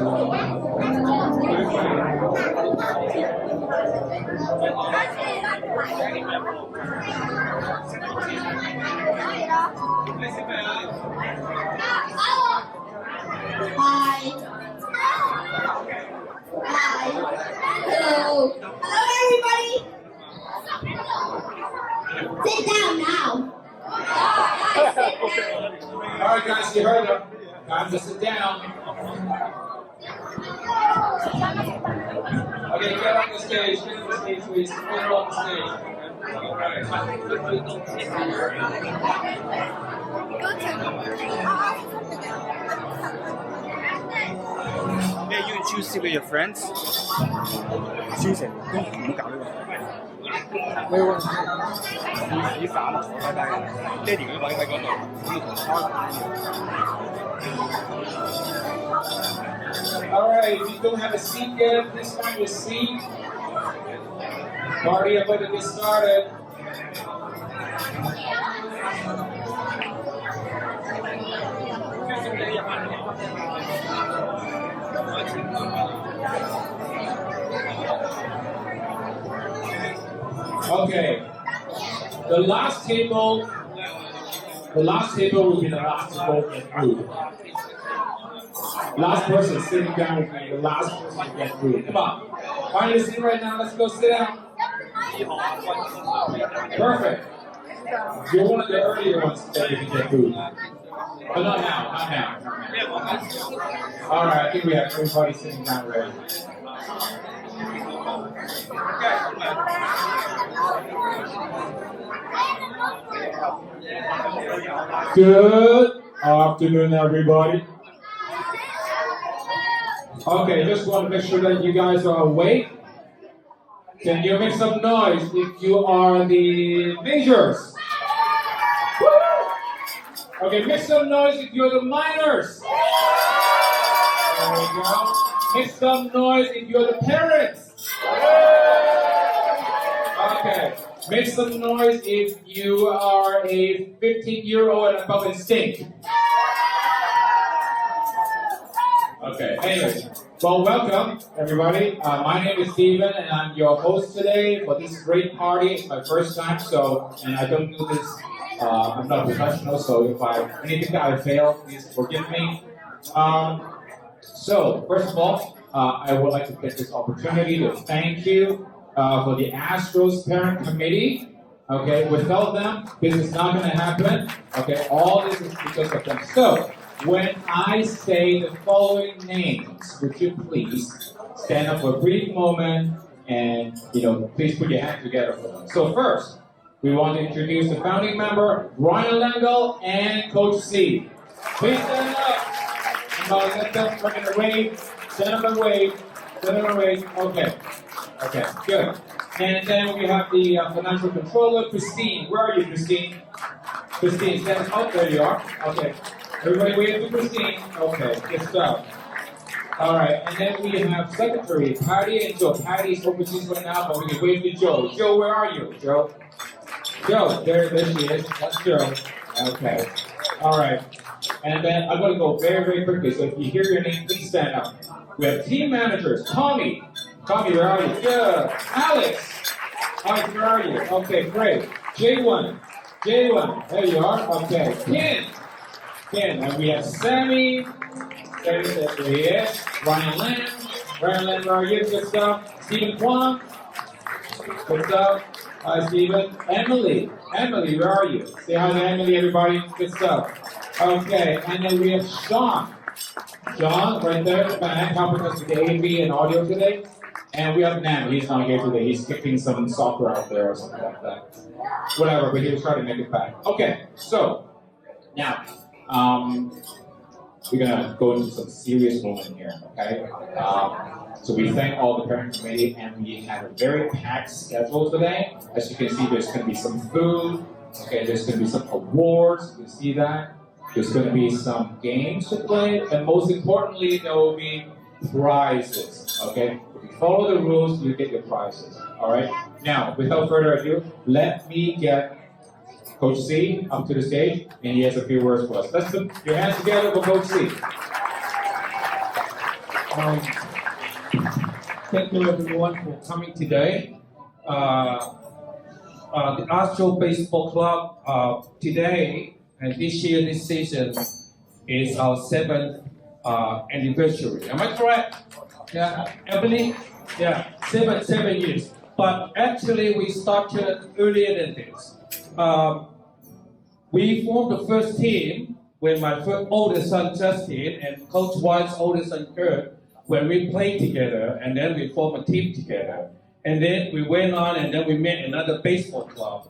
Hello. Hello, everybody. Sit down now. All right, guys, you heard them. Time to sit down. Okay, get on the stage. Get on the stage, please. Get on the stage. All right. Yeah, you can choose with your friends. 消成都唔好搞呢個。你散啦，拜拜。爹哋佢位喺嗰度，要同開。All right, if you don't have a seat yet, please find your seat. Party about to get started. Okay, the last table will be the last to go get food. Last person sitting down will be the last person to get food. Come on, find your seat right now. Let's go sit down. Perfect. You're one of the earlier ones that you can get food. But not now, not now. All right, I think we have everybody sitting down ready. Good afternoon, everybody. Okay, just want to make sure that you guys are awake. Can you make some noise if you are the majors? Woo! Okay, make some noise if you're the minors. There we go. Make some noise if you're the parents. Okay. Make some noise if you are a 15-year-old and above and stink. Okay, anyway. Well, welcome, everybody. My name is Steven, and I'm your host today for this great party. It's my first time, and I don't do this, I'm not a professional, so if anything that I fail, please forgive me. So, first of all, I would like to take this opportunity to thank you for the Astros parent committee. Okay, without them, this is not going to happen. Okay, all this is because of them. So, when I say the following names, would you please stand up for a brief moment and, please put your hands together for them. So first, we want to introduce the founding member, Ryan Langell and Coach C. Please stand up. Let them wave. Stand up and wave. Stand up and wave. Okay, good. And then we have the financial controller, Christine. Where are you, Christine? Christine, stand up. Oh, there you are. Okay. Everybody wave to Christine. Okay, good stuff. All right, and then we have secretary, Patty and Joe. Patty's overseas right now, but we can wave to Joe. Joe, where are you, Joe? Joe, there she is. That's Joe. Okay. All right. And then I'm going to go very, very quickly. So if you hear your name, please stand up. We have team managers. Tommy. Tommy, where are you? Good. Alex. Alex, where are you? Okay, great. J1. J1. There you are. Okay. Ken. Ken. And we have Sammy. There he is. Ryan Lamb. Ryan Lamb, where are you? Good stuff. Stephen Kwong. Good stuff. Hi, Stephen. Emily. Emily, where are you? Say hi to Emily, everybody. Good stuff. Okay, and then we have Sean. Sean, right there at the back, helping us with the AV and audio today. And we have Nam. He's not here today. He's kicking some soccer out there or something like that. Whatever, but he was trying to make it back. Okay, so now we're gonna go into some serious moment here. Okay. So we thank all the parent committee, and we have a very packed schedule today. As you can see, there's going to be some food. Okay, there's going to be some awards. You can see that. There's going to be some games to play, and most importantly, there will be prizes. Okay, if you follow the rules, you get your prizes. All right. Now, without further ado, let me get Coach C up to the stage, and he has a few words for us. Let's put your hands together for Coach C. Um, Thank you everyone for coming today. The Astro Baseball Club today and this year, this season is our 7th anniversary. Am I correct? Yeah, Emily? Yeah, seven years. But actually, we started earlier than this. We formed the first team when my oldest son Justin and Coach White's oldest son Kurt, when we played together, and then we formed a team together. And then we went on, and then we met another baseball club.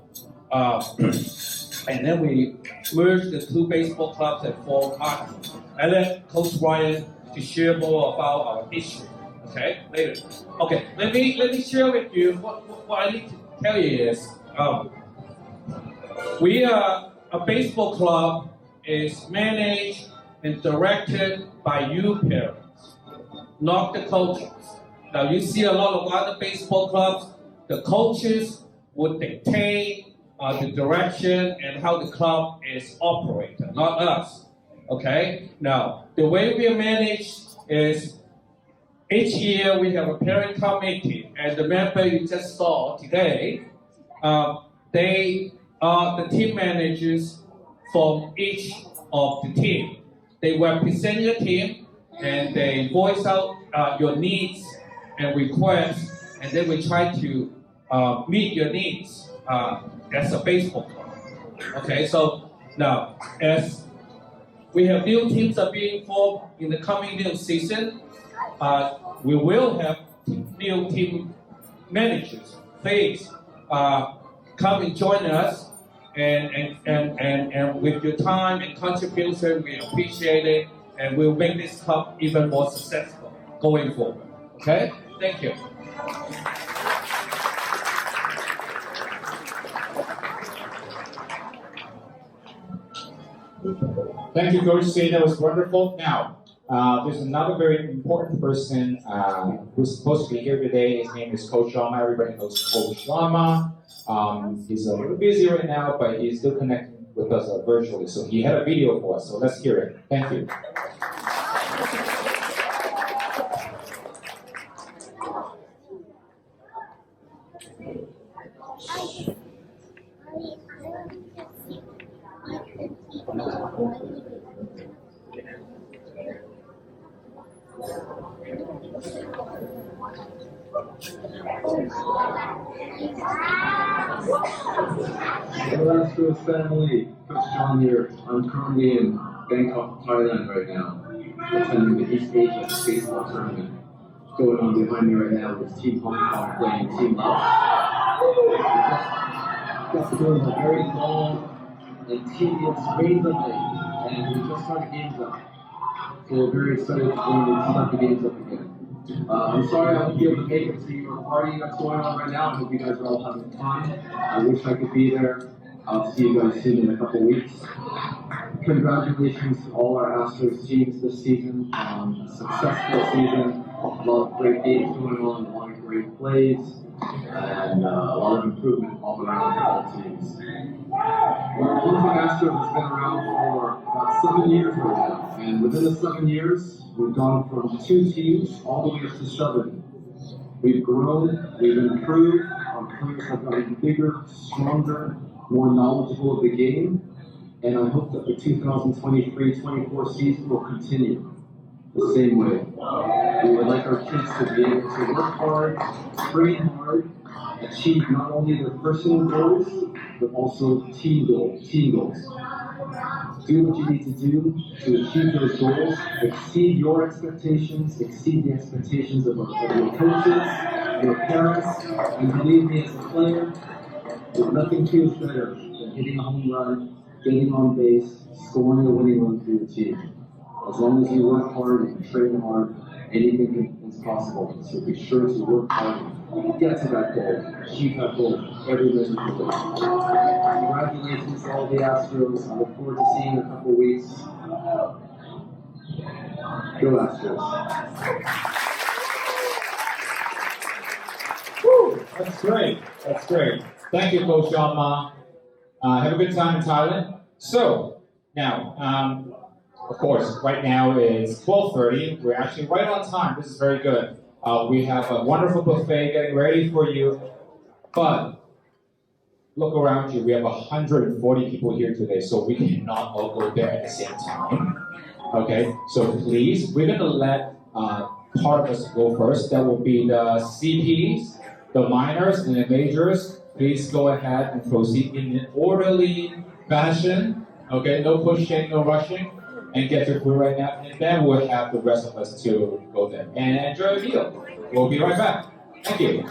And then we merged the two baseball clubs and formed Astros. I let Coach Ryan to share more about our history. Okay, later. Okay, let me share with you what I need to tell you is we are a baseball club is managed and directed by you parents, not the coaches. Now you see a lot of other baseball clubs, the coaches would dictate the direction and how the club is operated, not us. Okay? Now, the way we are managed is each year we have a parent committee, and the member you just saw today, they are the team managers from each of the team. They represent your team and they voice out your needs and requests, and then we try to meet your needs as a baseball club. Okay, so now as we have new teams are being formed in the coming new season, we will have new team managers. Please come and join us, and with your time and contribution, we appreciate it, and we'll make this club even more successful going forward. Okay? Thank you. Thank you, Coach C. That was wonderful. Now, there's another very important person who's supposed to be here today. His name is Coach Sharma. Everybody knows Coach Sharma. He's a little busy right now, but he's still connecting with us virtually. So he had a video for us, so let's hear it. Thank you. Hello, Astros family. Coach John here. I'm currently in Bangkok, Thailand right now, attending the East Asia Baseball Tournament. Going on behind me right now is Team Hong Kong playing Team Laos. Got to go a very long and tedious rain delay, and we just started games up. So we're very excited to start the games up again. I'm sorry I won't be able to make it to your party that's going on right now. I hope you guys are all having fun. I wish I could be there. I'll see you guys soon in a couple weeks. Congratulations to all our Astros teams this season. A successful season. A lot of great games going on, a lot of great plays, and a lot of improvement all around for all teams. Well, Cleveland Astros has been around for about 7 years right now, and within the 7 years, we've gone from 2 teams all the way up to 7. We've grown, we've improved, our players have gotten bigger, stronger, more knowledgeable of the game, and I hope that the 2023-24 season will continue the same way. We would like our kids to be able to work hard, train hard, achieve not only their personal goals, but also team goals. Do what you need to do to achieve those goals, exceed your expectations, exceed the expectations of your coaches, your parents, and believe me, as a player, nothing feels better than hitting a home run, getting on base, scoring a winning run for your team. As long as you work hard and train hard, anything is possible. So be sure to work hard, get to that goal, achieve that goal every minute of the day. Congratulations to all the Astros. I look forward to seeing you in a couple weeks. Go Astros. Woo, that's great. That's great. Thank you, Coach Sharma. Have a good time in Thailand. So, now, of course, right now it's 12:30. We're actually right on time. This is very good. We have a wonderful buffet getting ready for you. But look around you. We have 140 people here today, so we cannot all go there at the same time. Okay, so please, we're gonna let part of us go first. That will be the CPs, the minors, and the majors. Please go ahead and proceed in an orderly fashion. Okay, no pushing, no rushing, and get your food right now. And then we'll have the rest of us to go there and enjoy the meal. We'll be right back. Thank you.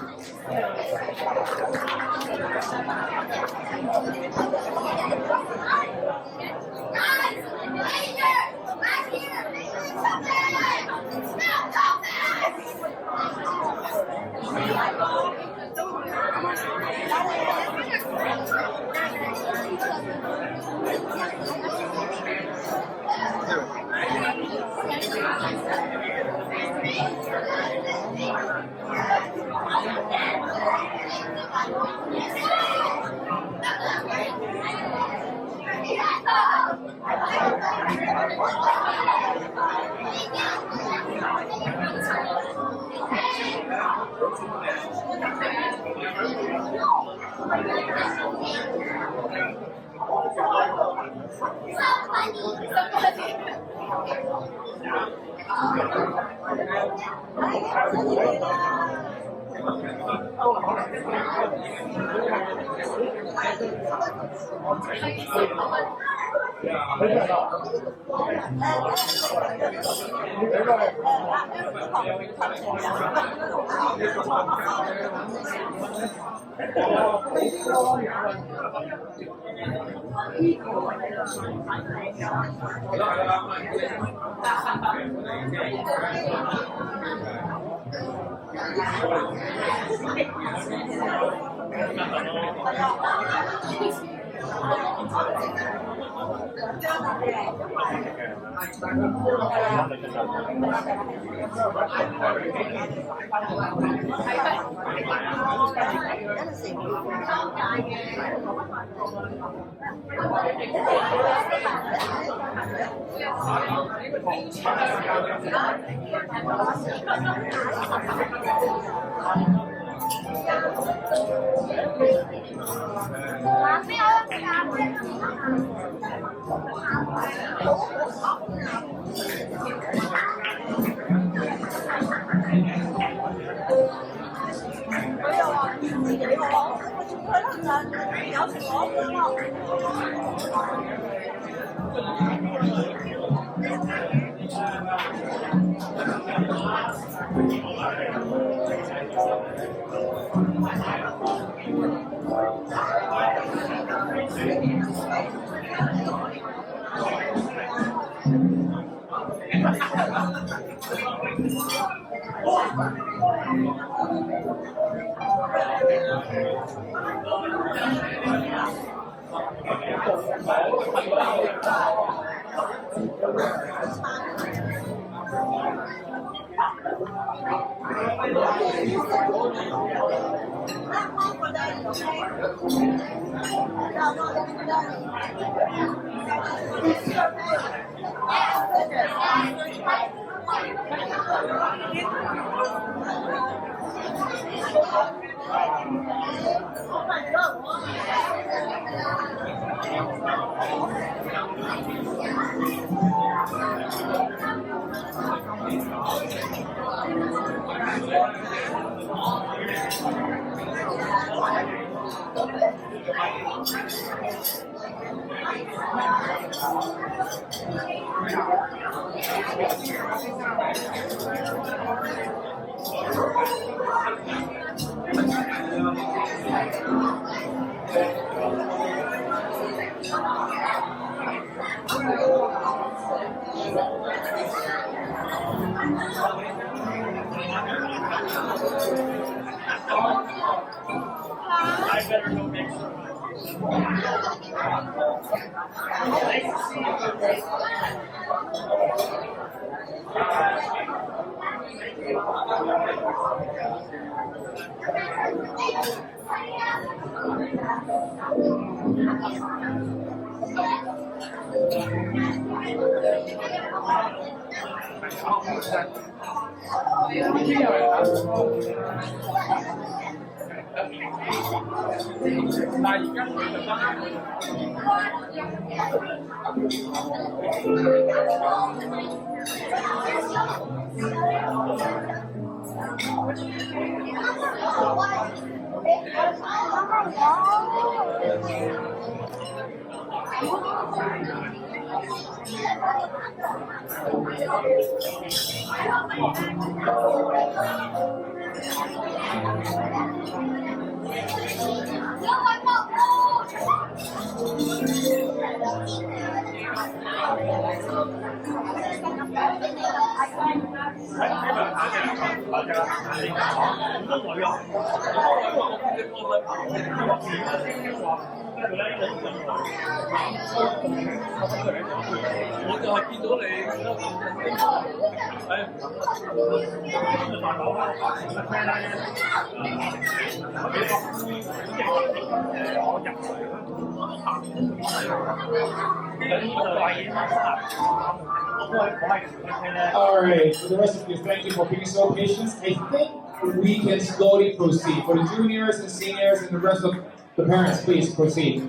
All right, for the rest of you, thank you for being so patient. I think we can slowly proceed. For the juniors and seniors and the rest of the parents, please proceed.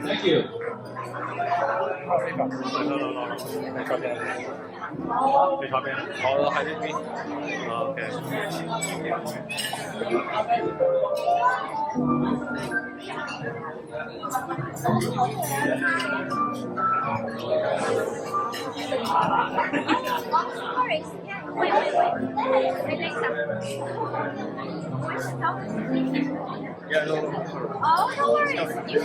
Thank you. Wait. I think so. Oh, no worries. You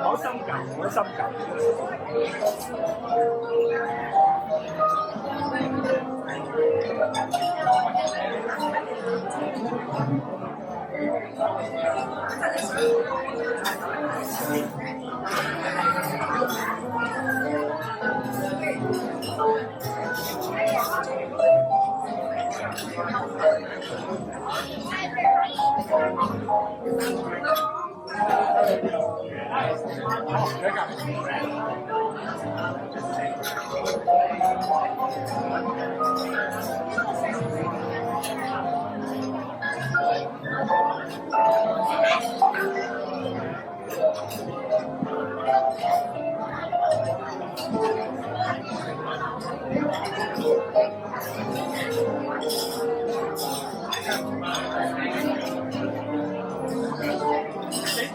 好心感，好心感。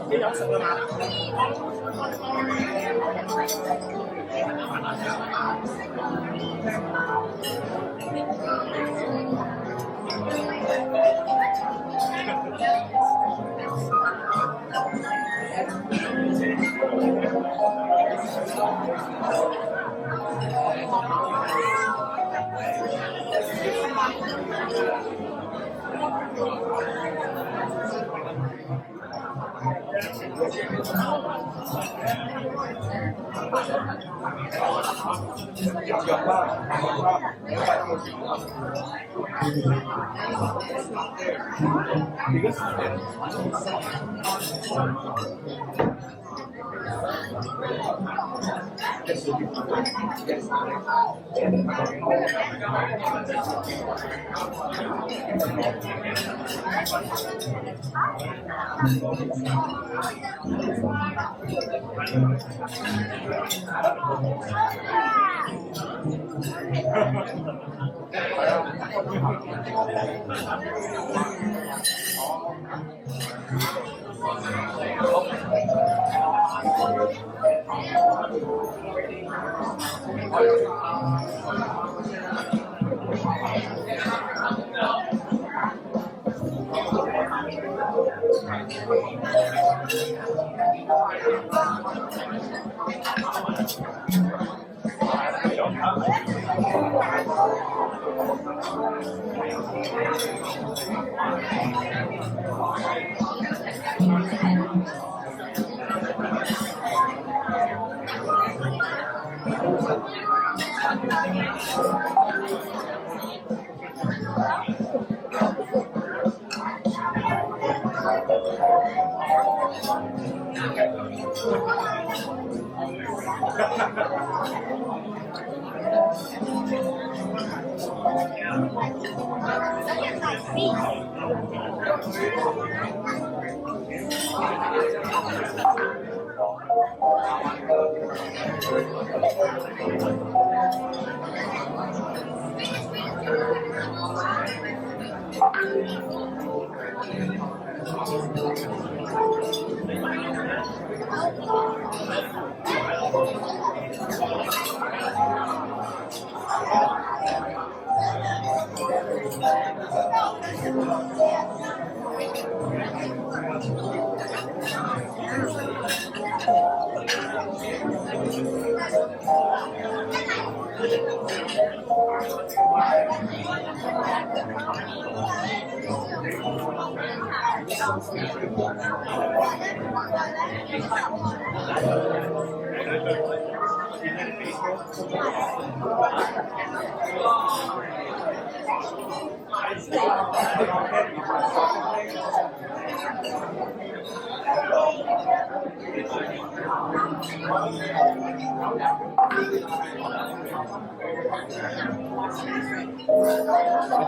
你有食㗎嘛？没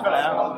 出来啊。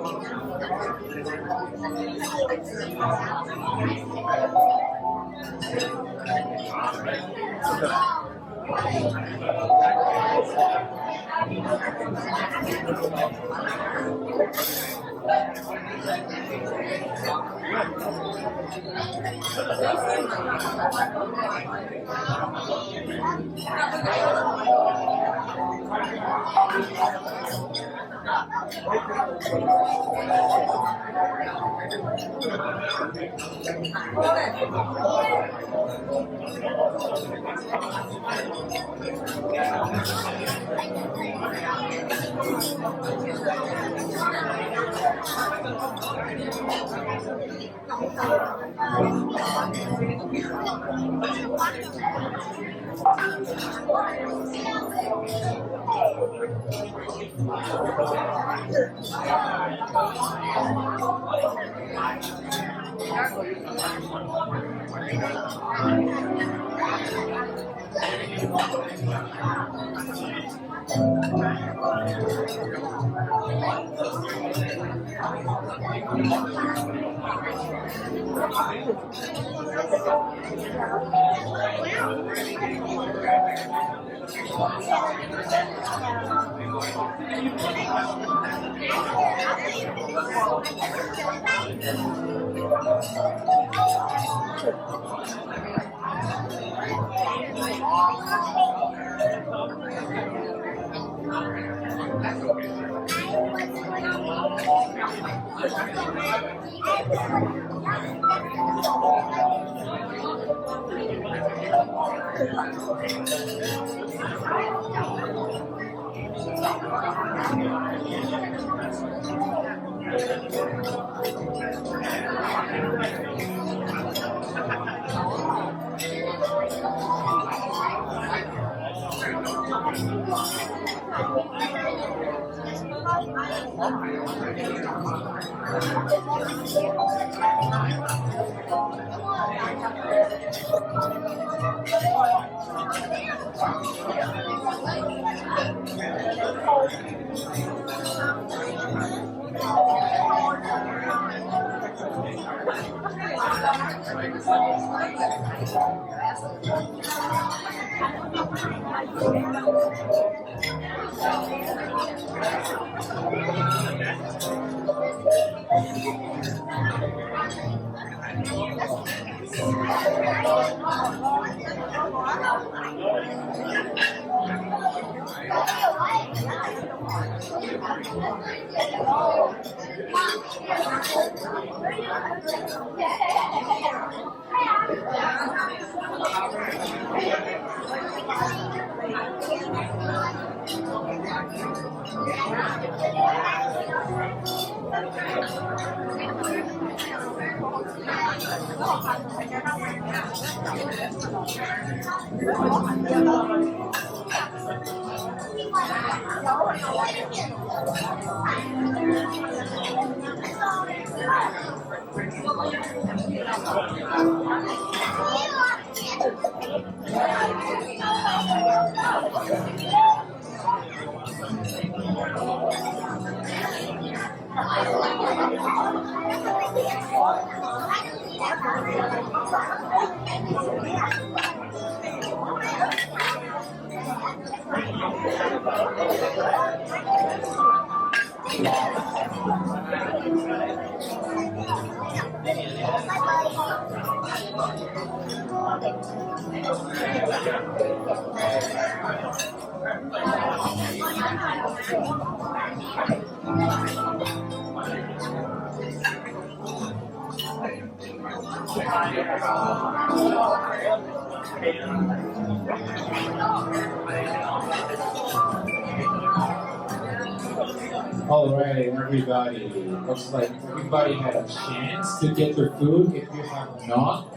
All right, everybody. Looks like everybody had a chance to get their food. If you have not,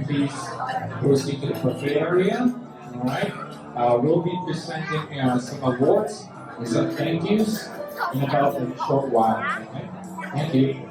please proceed to the buffet area. All right. We'll be presenting some awards and some thank yous in about a short while. Okay? Thank you.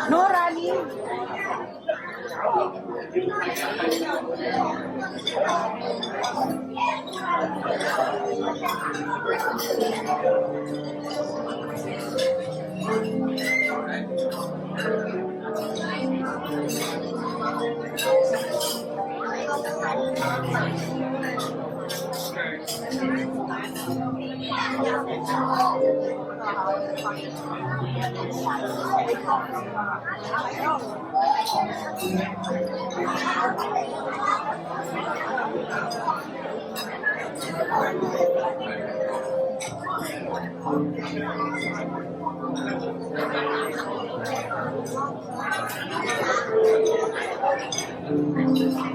No running. Look, what is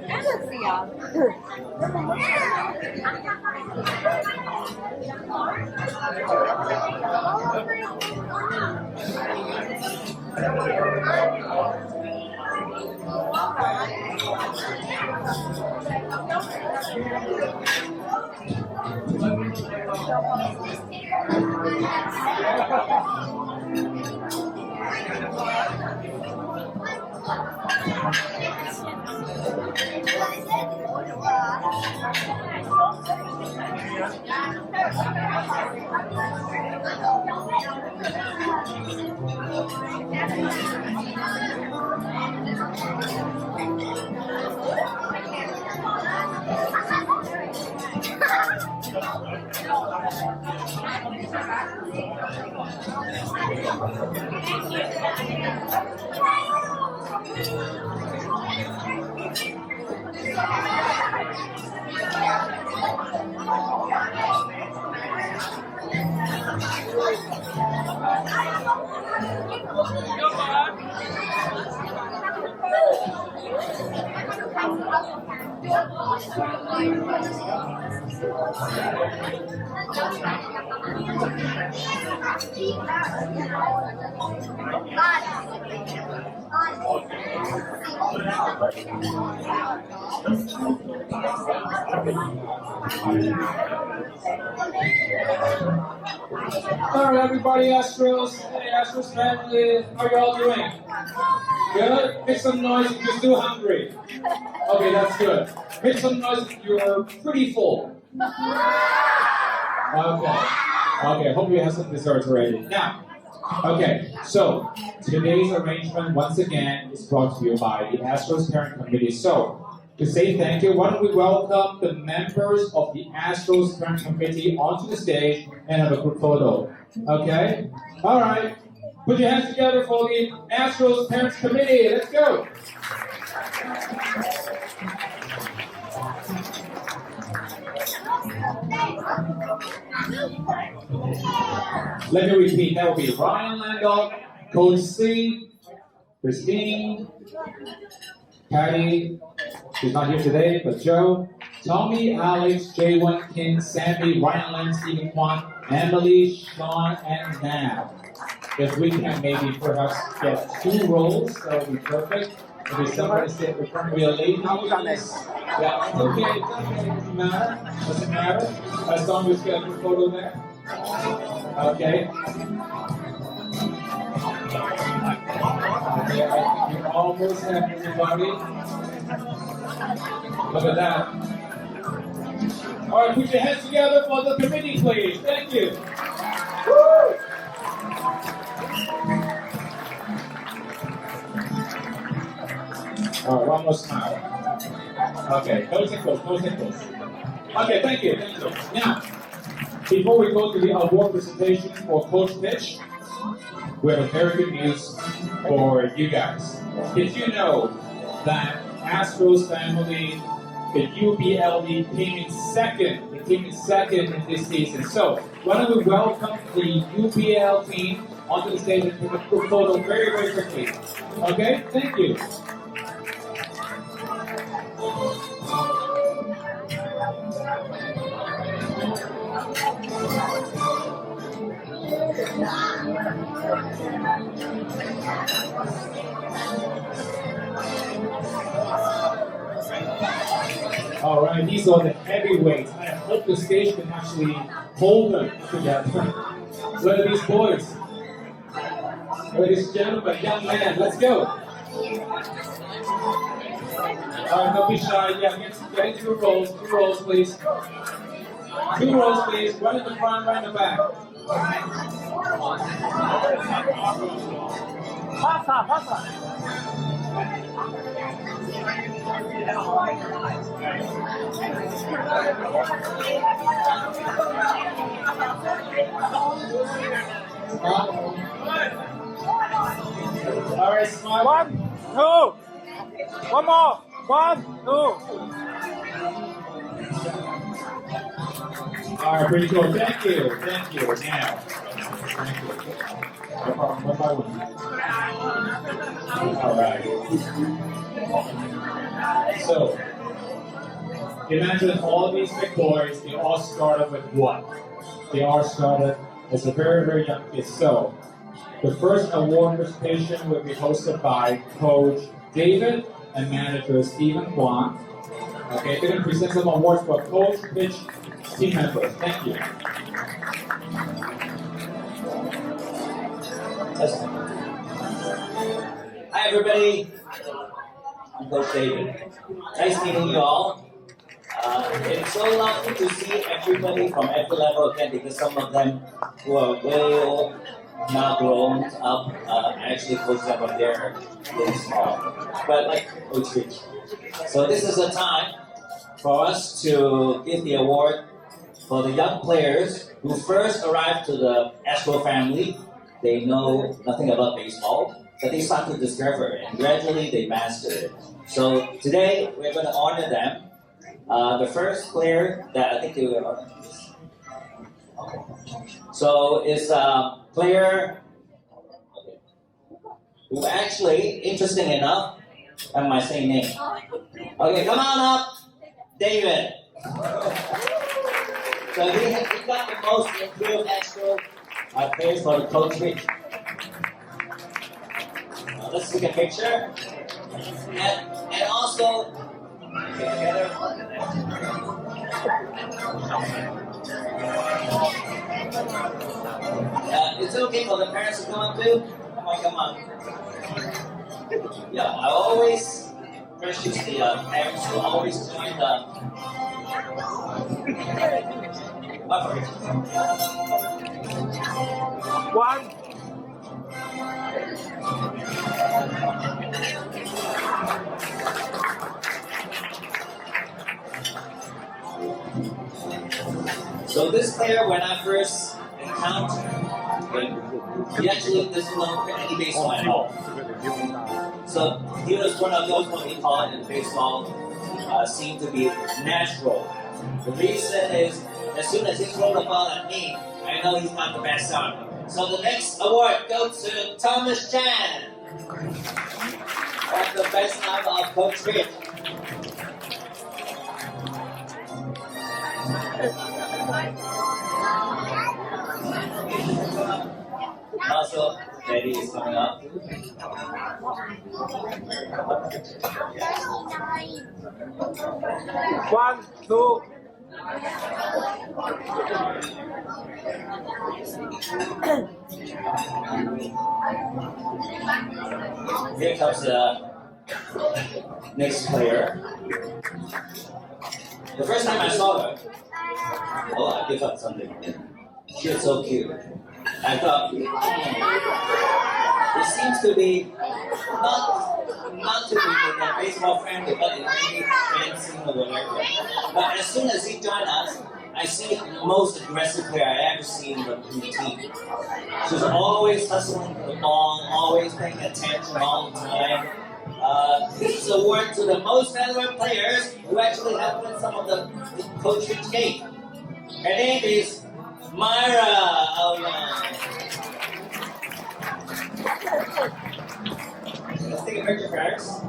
Fantasy 啊。All right, everybody, Astros, hey, Astros family, how y'all doing? Good? Make some noise if you're still hungry. Okay, that's good. Make some noise if you're pretty full. Okay, hope you have some desserts already. Now, okay, so today's arrangement, once again, is brought to you by the Astros Parent Committee. So, to say thank you, why don't we welcome the members of the Astros Parent Committee onto the stage and have a group photo. Okay? All right. Put your hands together for the Astros Parent Committee. Let's go. Let me repeat. That will be Ryan Landau, Coach C, Christine, Patty, she's not here today, but Joe, Tommy, Alex, Jay1, King, Sandy, Ryan Lynn, Stephen Kwan, Emily, Sean, and Nam. If we can maybe perhaps get 2 roles, that would be perfect. Maybe somebody sit in front of a lady. Yeah, okay, doesn't matter. Doesn't matter. As long as we get a good photo there. Okay. Okay, I think you almost have everybody. Look at that. All right, put your hands together for the committee, please. Thank you. Woo! All right, one more smile. Okay, no tickles. Okay, thank you. Now, before we go to the award presentation for Coach Pitch, we have a very good news for you guys. Did you know that Astros family, the UBLD came in second? It came in second in this season. So why don't we welcome the UBL team onto the stage and take a quick photo very, very quickly. Okay, thank you. All right, these are the heavyweights. I hope the stage can actually hold them together. Where are these boys? Ladies and gentlemen, young man, let's go. All right, don't be shy. Yeah, get into the roles. 2 roles, please. 2 roles, please. One in the front, one in the back. Pasa. All right, smile. 1, 2. One more. 1, 2. All right, pretty cool. Thank you. Now, thank you. No problem. One by one. All right. So, imagine all these big boys, they all started with what? They all started as a very, very young kid. So, the first award presentation will be hosted by Coach David and manager Stephen Huang. Okay, they're going to present some awards for coach, pitch, team members. Thank you. Hi everybody, I'm Coach David. Nice meeting you all. It's so lovely to see everybody from every level again because some of them who are way old, now grown up, I actually coach them when they're really small. But like Coach Rich. So this is a time for us to give the award for the young players who first arrived to the Astro family. They know nothing about baseball, but they start to discover it, and gradually they master it. So today we're going to honor them. The first player that I think they will. So it's a player who actually, interesting enough, have my same name. Okay, come on up, David. So he got the most improved Astro players for the coach pitch. Let's take a picture. And also, get together. It's okay for the parents to come up too. Come on. Yeah, I always precious the parents who always join the. One. So this player, when I first encountered him, he actually doesn't know any baseball at all. So he was one of those what we call it in baseball seem to be natural. The reason is as soon as he throws the ball at me, I know he's not the best arm. So the next award goes to Thomas Chan. That's the best arm of Coach Rich. Also, Betty is coming up. One, two. Here comes the next player. The first time I saw her, I give up something. She was so cute. I thought, it seems to be not to be a baseball friendly, but it may be fancy or whatever. But as soon as he joined us, I see the most aggressive player I ever seen in the team. She's always hustling for the ball, always paying attention all the time. This is a award to the most valuable players who actually have won some of the coaching cake. Her name is Myra. Oh yeah. Let's take a picture first.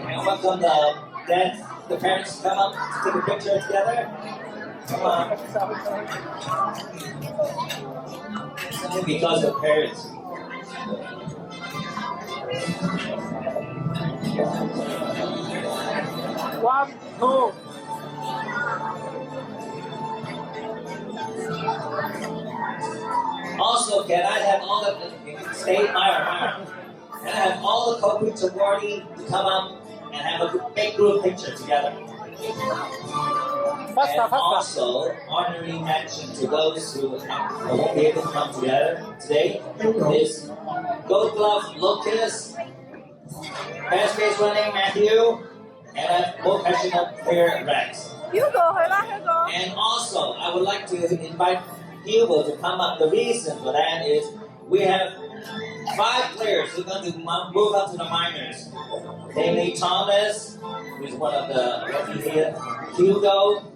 And welcome the parents to come up to take a picture together. Come on. Simply because of parents. One, two. Also, can I have all the state Myra? Can I have all the coaches awardee to come up and have a big group picture together? And also, honorary mention to those who won't be able to come together today is Gold Glove Lucas, Fast Base Running Matthew, and professional player Rex. And also, I would like to invite Hugo to come up. The reason for that is we have 5 players who are going to move up to the minors. Namely Thomas, who is one of the rookies here, Hugo,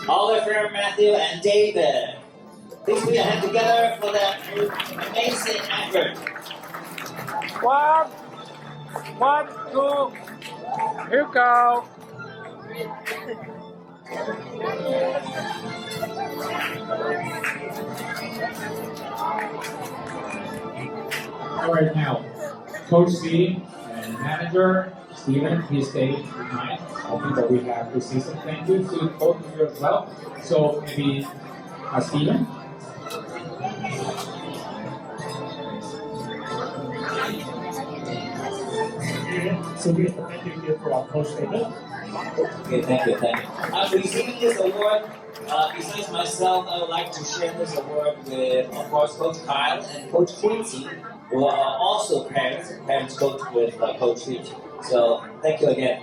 Oliver, Matthew, and David. Please put your hands together for that amazing effort. One, two, here you go. All right, now, Coach C and manager Steven, please stay behind. I think that we have to say some thank you to both of you as well. So maybe Steven. So we thank you here for our coach statement. Okay, thank you. I'm receiving this award. Besides myself, I would like to share this award with, of course, Coach Kyle and Coach Quincy, who are also parents coach with Coach C. So thank you again.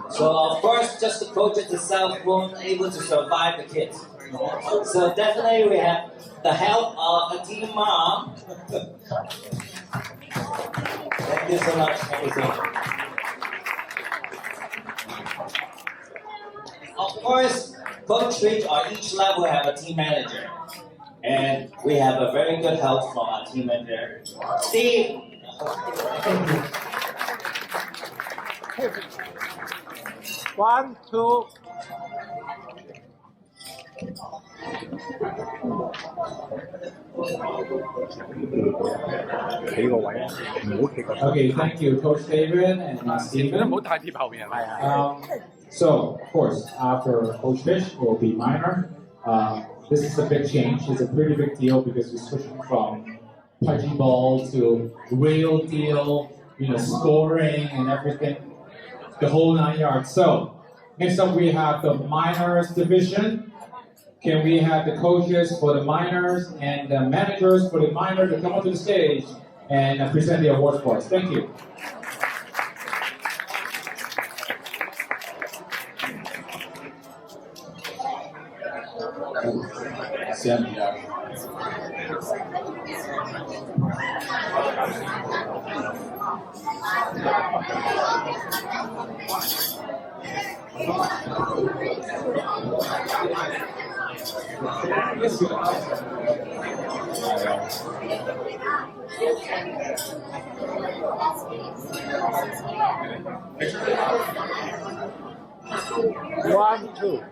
So of course, just the coaches themselves weren't able to survive the kids. So definitely we have the help of a team mom. Thank you so much. Thank you so much. Of course, Coach Rich or each level have a team manager. And we have a very good help from our team manager, Steve. One, two. Okay, thank you, Coach David and Steven. So, of course, after Coach Fish will be minor. This is a big change. It's a pretty big deal because we're switching from pudgy ball to real deal, scoring and everything, the whole 9 yards. So, next up we have the minors division. Can we have the coaches for the minors and the managers for the minors to come up to the stage and present the awards for us? Thank you. One, two.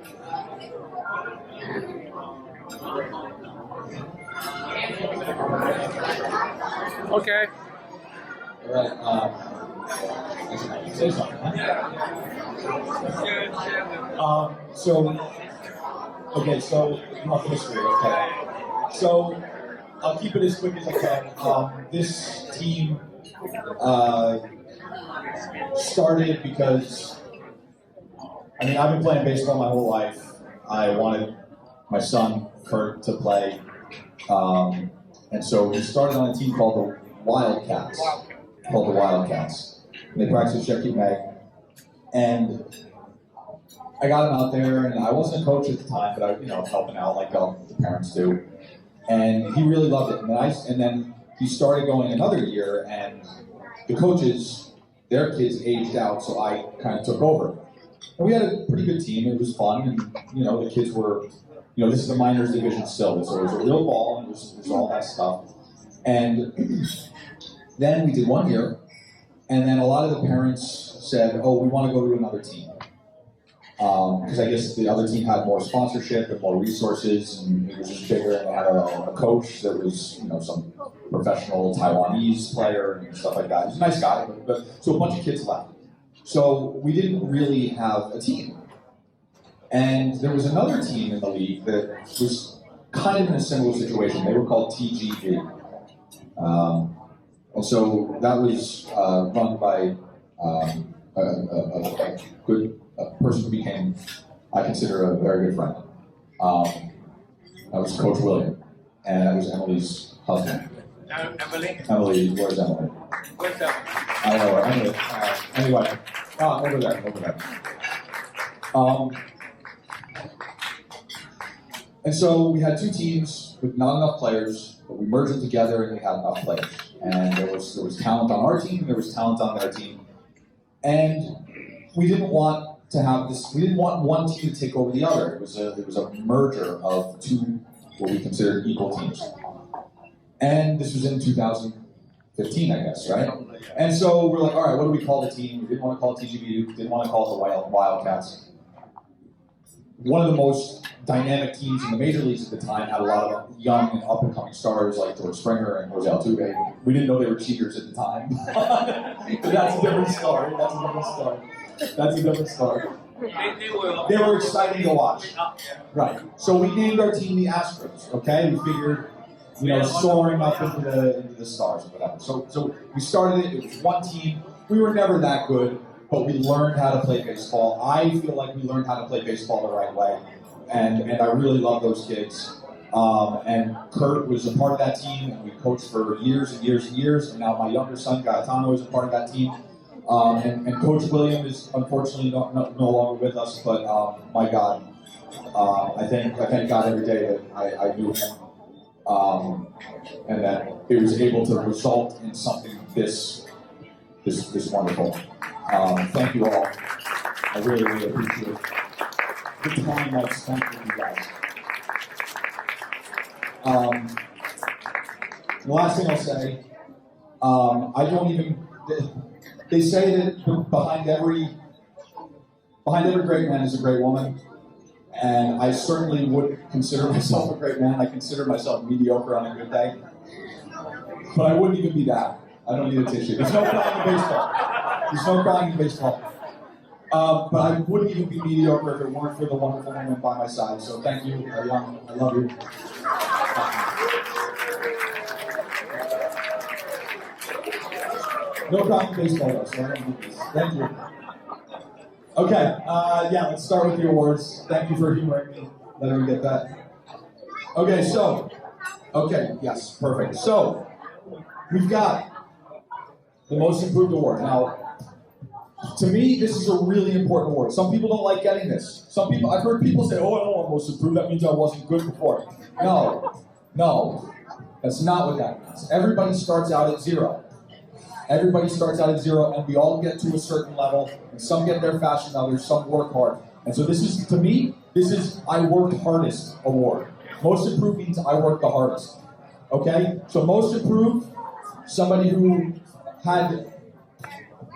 Okay. All right. Say something. Huh? So rough history, okay. So I'll keep it as quick as I can. This team started because, I've been playing baseball my whole life. I wanted my son, Kurt, to play. And so we started on a team called the Wildcats. And they practiced Checky Meg. And I got him out there, and I wasn't a coach at the time, but I, helping out like all the parents do. And he really loved it. And then he started going another year, and the coaches, their kids aged out, so I kind of took over. And we had a pretty good team. It was fun, and the kids were, this is the minors division still, so it was a real ball, and it was all that stuff. And then we did 1 year, and then a lot of the parents said, "Oh, we want to go to another team." Because I guess the other team had more sponsorship and more resources, and it was just bigger, and they had a coach that was, some professional Taiwanese player and stuff like that. He was a nice guy, but so a bunch of kids left. So we didn't really have a team. And there was another team in the league that was kind of in a similar situation. They were called TGV. And so that was run by a good person who became, I consider, a very good friend. That was Coach William, and that was Emily's husband. Emily, where's Emily? I don't know her. Anyway, over there. And so we had two teams with not enough players, but we merged them together and we had enough players. And there was talent on our team and there was talent on their team. And we didn't want to have this. We didn't want one team to take over the other. It was a merger of two what we considered equal teams. And this was in 2015, I guess, right? And so we're like, all right, what do we call the team? We didn't want to call it TGB. We didn't want to call it the Wildcats. One of the most dynamic teams in the major leagues at the time had a lot of young and up-and-coming stars like George Springer and Jose Altuve. We didn't know they were cheaters at the time. But that's a different story. That's a different story. They were exciting to watch. Right. So we named our team the Astros, okay? We figured, soaring up into the stars or whatever. So we started it was one team. We were never that good, but we learned how to play baseball. I feel like we learned how to play baseball the right way. And I really love those kids. And Kurt was a part of that team, and we coached for years and years and years. And now my younger son, Gaetano, is a part of that team. And Coach William is unfortunately no longer with us, but my God, I thank God every day that I knew him, and that it was able to result in something this wonderful. Thank you all. I really, really appreciate the time I've spent with you guys. The last thing I'll say, I don't even. They say that behind every great man is a great woman, and I certainly wouldn't consider myself a great man. I consider myself mediocre on a good day, but I wouldn't even be that. I don't need a tissue. There's no crying in baseball. But I wouldn't even be mediocre if it weren't for the wonderful woman by my side. So thank you, Young. I love you. No problem baseball though, so I don't need this. Thank you. Okay, let's start with the awards. Thank you for humoring me, letting me get that. Okay, yes, perfect. So, we've got the Most Improved Award. Now, to me, this is a really important award. Some people don't like getting this. I've heard people say, oh, I don't want Most Improved, that means I wasn't good before. No, that's not what that means. Everybody starts out at zero. Everybody starts out at zero, and we all get to a certain level, and some get there faster than others, some work hard. And so this is I worked hardest award. Most improved means I worked the hardest. Okay? So most improved, somebody who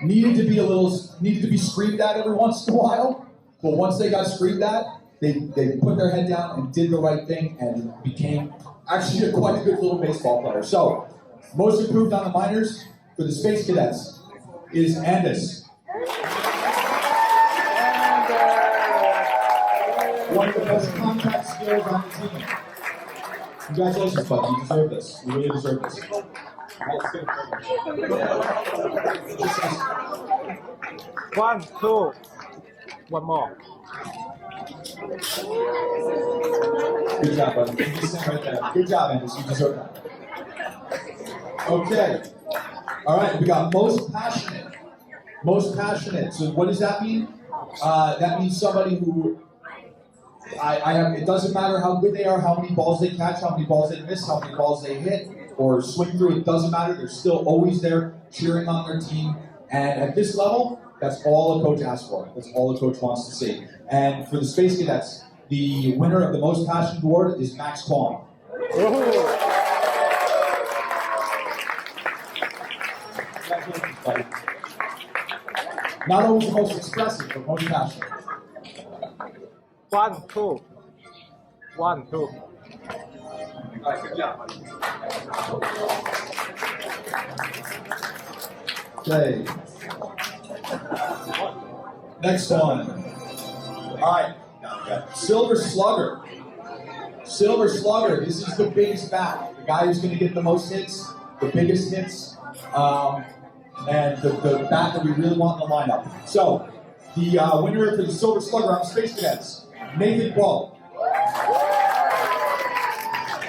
needed to be screamed at every once in a while, but once they got screamed at, they put their head down and did the right thing and became actually quite a good little baseball player. So, most improved on the minors, for the Space Cadets is Andis. One of the best contact skills on the team. Congratulations, bud. You deserve this. You really deserve this. 1, 2, one more. Good job, buddy. You just sit right there. Good job, Andis. You deserve that. Okay. All right, we got most passionate. Most passionate. So what does that mean? That means somebody who it doesn't matter how good they are, how many balls they catch, how many balls they miss, how many balls they hit or swing through. It doesn't matter. They're still always there cheering on their team. And at this level, that's all a coach asks for. That's all a coach wants to see. And for the Space Cadets, the winner of the most passionate award is Max Kwong. Not always the most expressive, but most passionate. 1, 2. 1, 2. Okay. Next one. All right. Silver Slugger. Silver Slugger. This is the biggest bat. The guy who's going to get the most hits, the biggest hits. And the bat that we really want in the lineup. So, the winner for the Silver Slugger on the Space Cadets, Nathan Quo.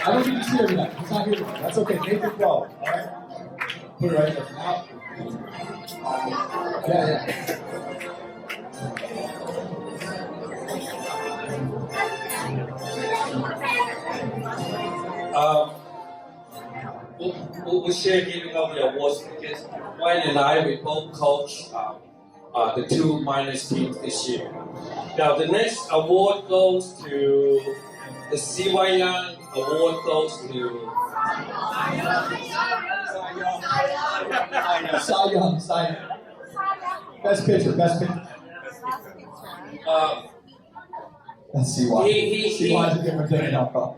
I don't think he's here tonight. He's not here tonight. That's okay. Nathan Quo. All right? Put it right there. Now. Yeah. We'll share giving out the awards because Wayne and I, we both coach the two minors teams this year. Now the next award goes to the CY Young award goes to Cy Young, Cy Young. Best pitcher. uh, That's CY. He- CY's a different thing. No.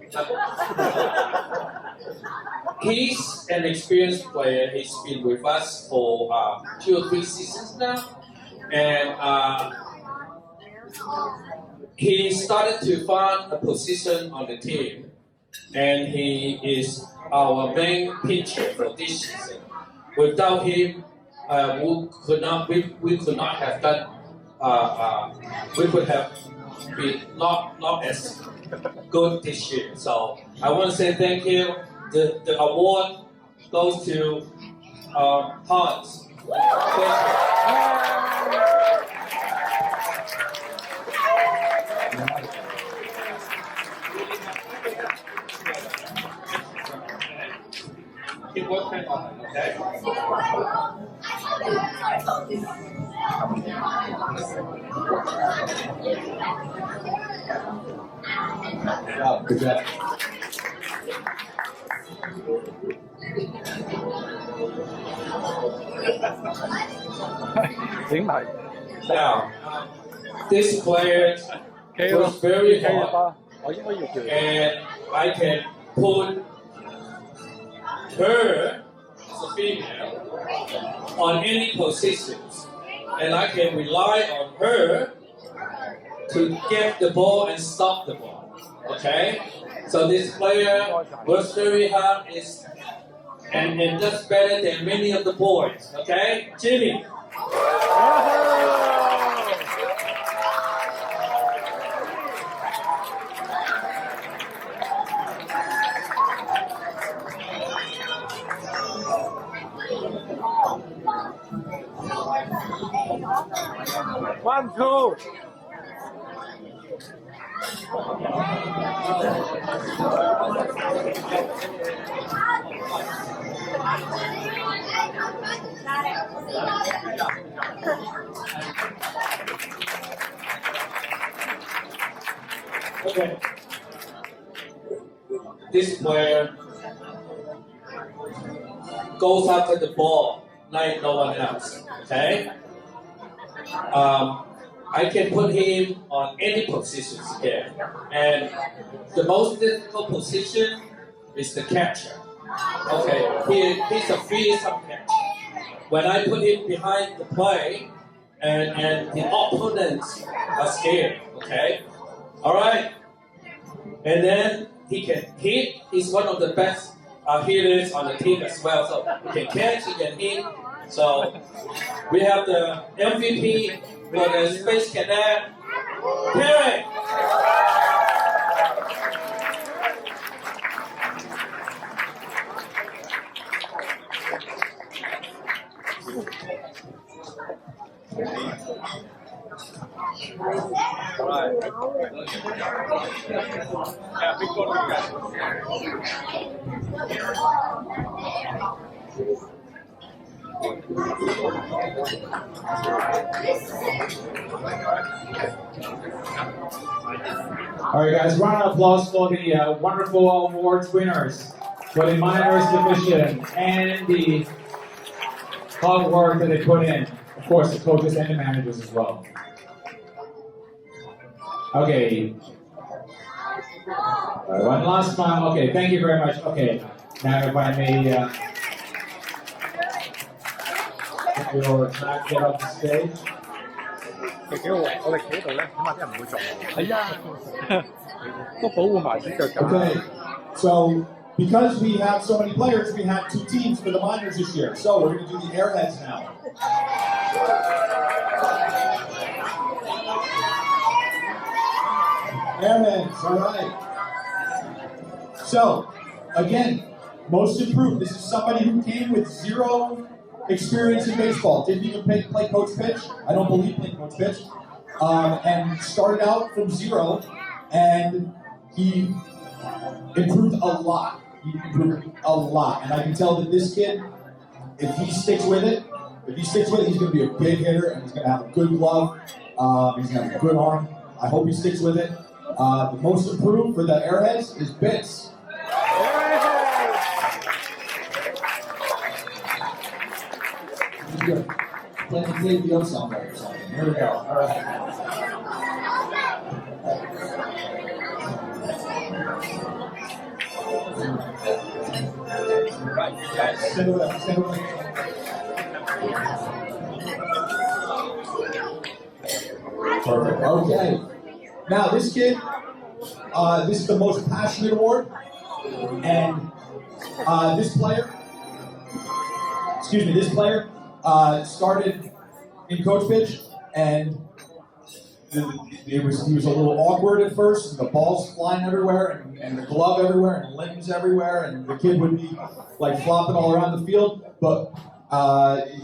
he's an experienced player. He's been with us for 2 or 3 seasons now, and he started to find a position on the team, and he is our main pitcher for this season. Without him, we could not have done. We could have been not as good this year. So I want to say thank you. The award goes to Hans. Thank you. Keep working on it, okay? Good job. Now, this player was very hard, and I can put her as a female on any positions, and I can rely on her to get the ball and stop the ball. Okay, so this player works very hard, and does better than many of the boys. Okay, Jimmy. One, two. Okay. This player goes after the ball like no one else. Okay. I can put him on any positions here, and the most difficult position is the catcher. Okay, he's a fearsome catcher. When I put him behind the plate, and the opponents are scared. Okay, all right, and then he can hit. He's one of the best hitters on the team as well. So he can catch, he can hit. So we have the MVP for the Space Cadet, Perry. All right, guys, round of applause for the wonderful awards winners for the minors division and the hard work that they put in. Of course, the coaches and the managers as well. Okay. All right, one last time. Okay, thank you very much. Okay, now if I may get your track get off the stage. 我哋企喺度咧，起碼啲人唔會撞。係啊，都保護埋啲腳架。 Okay, so because we have so many players, we have 2 teams for the minors this year. So we're going to do the airheads now. Airheads, all right. So, again, most improved. This is somebody who came with 0 experience in baseball. Didn't even play coach pitch. I don't believe played coach pitch. And started out from 0, and he improved a lot. He improved a lot. And I can tell that this kid, if he sticks with it, If he sticks with it, he's going to be a big hitter, and he's going to have a good glove. He's going to have a good arm. I hope he sticks with it. The most improved for the Airheads is Bits. He's good. Let me play the song or something. Here we go. All right. Stand over there. Stand over there. Perfect. Okay. Now this kid, this is the most passionate award, and this player started in coach pitch, and he was a little awkward at first, and the ball's flying everywhere, and the glove everywhere, and limbs everywhere, and the kid would be like flopping all around the field, but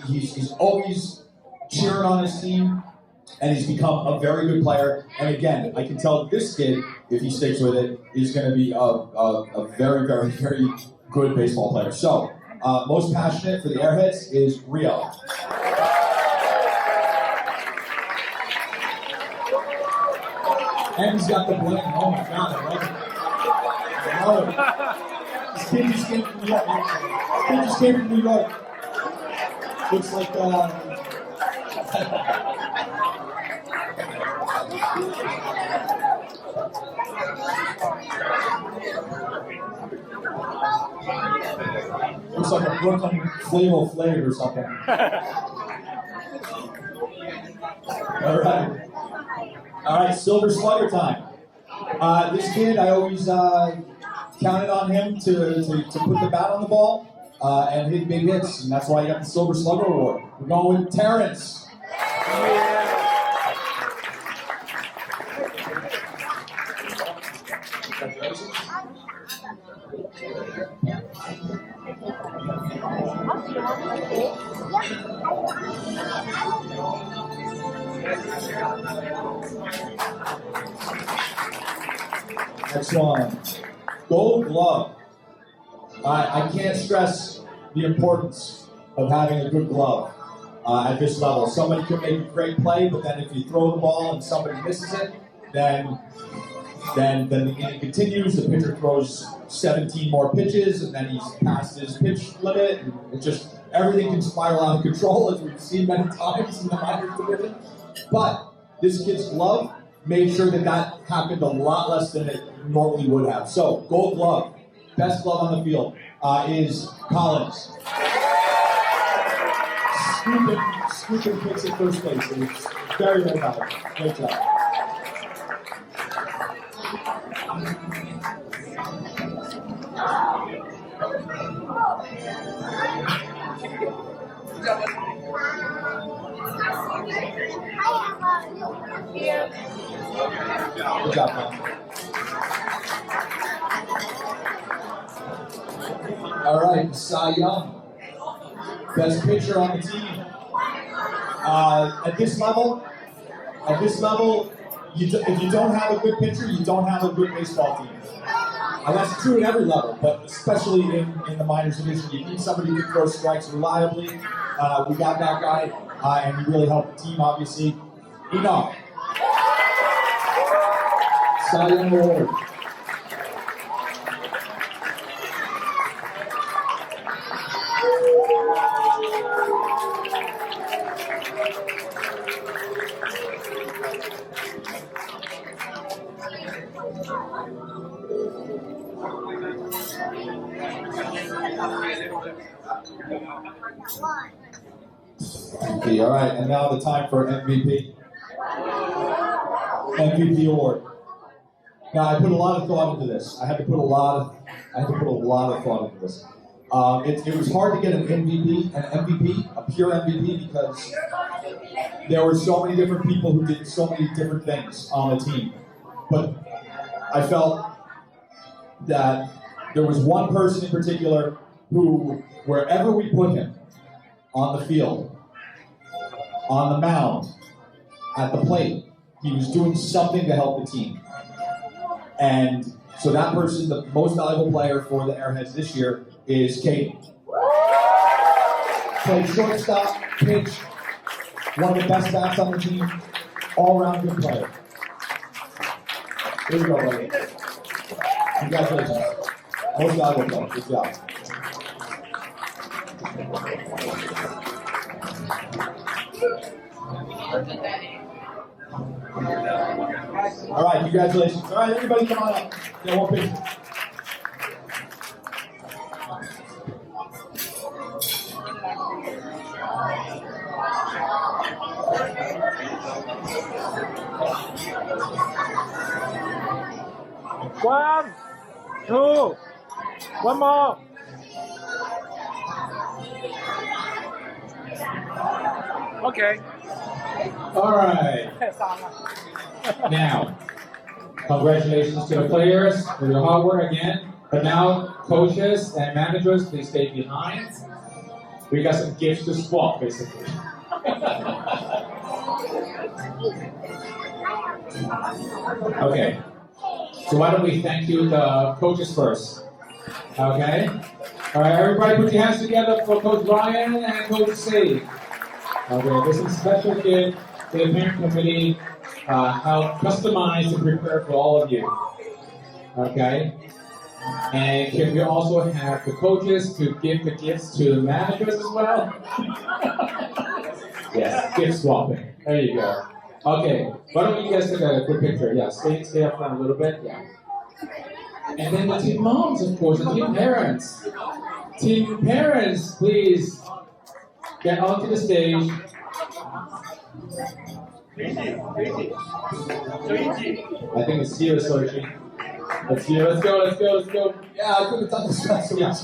he's always cheering on his team. And he's become a very good player. And again, I can tell that this kid, if he sticks with it, is going to be a very, very, very good baseball player. So, most passionate for the Airheads is Rio. And he's got the bling. Oh my God, I love it. This kid just came from New York. Looks like, looks like a Brooklyn Flavor Flav or something. All right, Silver Slugger time. This kid, I always counted on him to put the bat on the ball and hit big hits, and that's why he got the Silver Slugger Award. We're going with Terrence. Next one, Gold Glove. I can't stress the importance of having a good glove at this level. Somebody can make a great play, but then if you throw the ball and somebody misses it, then the game continues. The pitcher throws 17 more pitches, and then he's past his pitch limit. And it just everything can spiral out of control, as we've seen many times in the minor division. But this kid's glove made sure that happened a lot less than it normally would have. So, Gold Glove, best glove on the field, is Collins. Scooping picks at first base. It's very, very valuable. Great job. Good job, man. All right, Cy Young, best pitcher on the team. At this level, if you don't have a good pitcher, you don't have a good baseball team. That's true at every level, but especially in the minors division. You need somebody who can throw strikes reliably. We got that guy, and he really helped the team, obviously. Enoch. Cy Young Award. Okay, all right, and now the time for MVP. MVP award. Now, I put a lot of thought into this. I had to put a lot of thought into this. It was hard to get an MVP, a pure MVP, because there were so many different people who did so many different things on the team. But I felt that there was one person in particular who, wherever we put him, on the field, on the mound, at the plate, he was doing something to help the team. And so that person, the most valuable player for the Airheads this year, is Katie. Played shortstop, pitch, one of the best bats on the team, all-around good player. Here we go, buddy. Congratulations. Most valuable player. Good job. All right, congratulations. All right, everybody come on up. Yeah, one picture. One, two, one more. Okay. All right. Now, congratulations to the players for your hard work again. But now, coaches and managers, please stay behind. We got some gifts to swap, basically. Okay. So why don't we thank you, the coaches first? Okay. All right, everybody, put your hands together for Coach Ryan and Coach C. Okay, this is a special gift to the parent committee, helped customize and prepare for all of you. Okay? And can we also have the coaches to give the gifts to the managers as well? Yes, gift swapping. There you go. Okay, why don't you guys take a quick picture? Yeah, stay up front a little bit. Yeah. And then the team moms, of course, the team parents. Team parents, please get onto the stage. I think it's here, Soichi. Let's go. Yeah, I could have done this last week.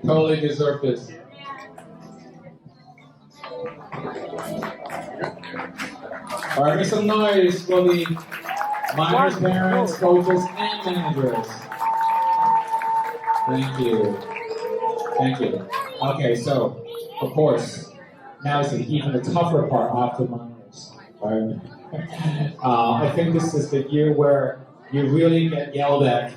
Totally deserve this. All right, make some noise for the minors, parents, coaches, and managers. Thank you. Okay, so, of course, now it's even the tougher part after minors. Right? I think this is the year where you really get yelled at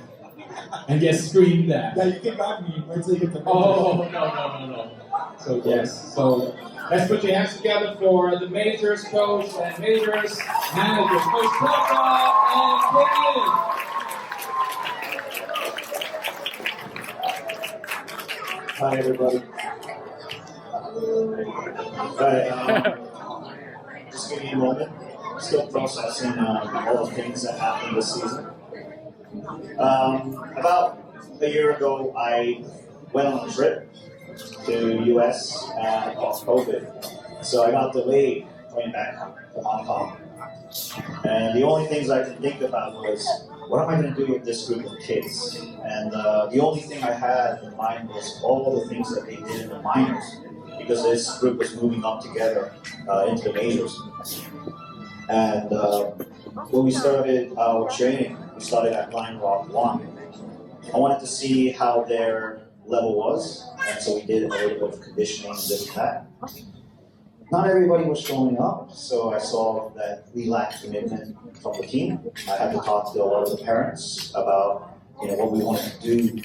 and get screamed at. Yeah, you can back me. Wait till you get the Oh, no. So, yes. So, let's put your hands together for the majors coach and majors managers. Coach Papa and Kevin. Hi, everybody. Just give me a moment. Still processing all the things that happened this season. About a year ago, I went on a trip to US and caught COVID. So I got delayed coming back to Hong Kong. And the only things I could think about was, what am I going to do with this group of kids? And the only thing I had in mind was all the things that they did in the minors, because this group was moving up together into the majors. And when we started our training, we started at Line Rock 1. I wanted to see how their level was, and so we did a little bit of conditioning and this and that. Not everybody was showing up, so I saw that we lacked commitment from the team. I had to talk to a lot of the parents about what we wanted to do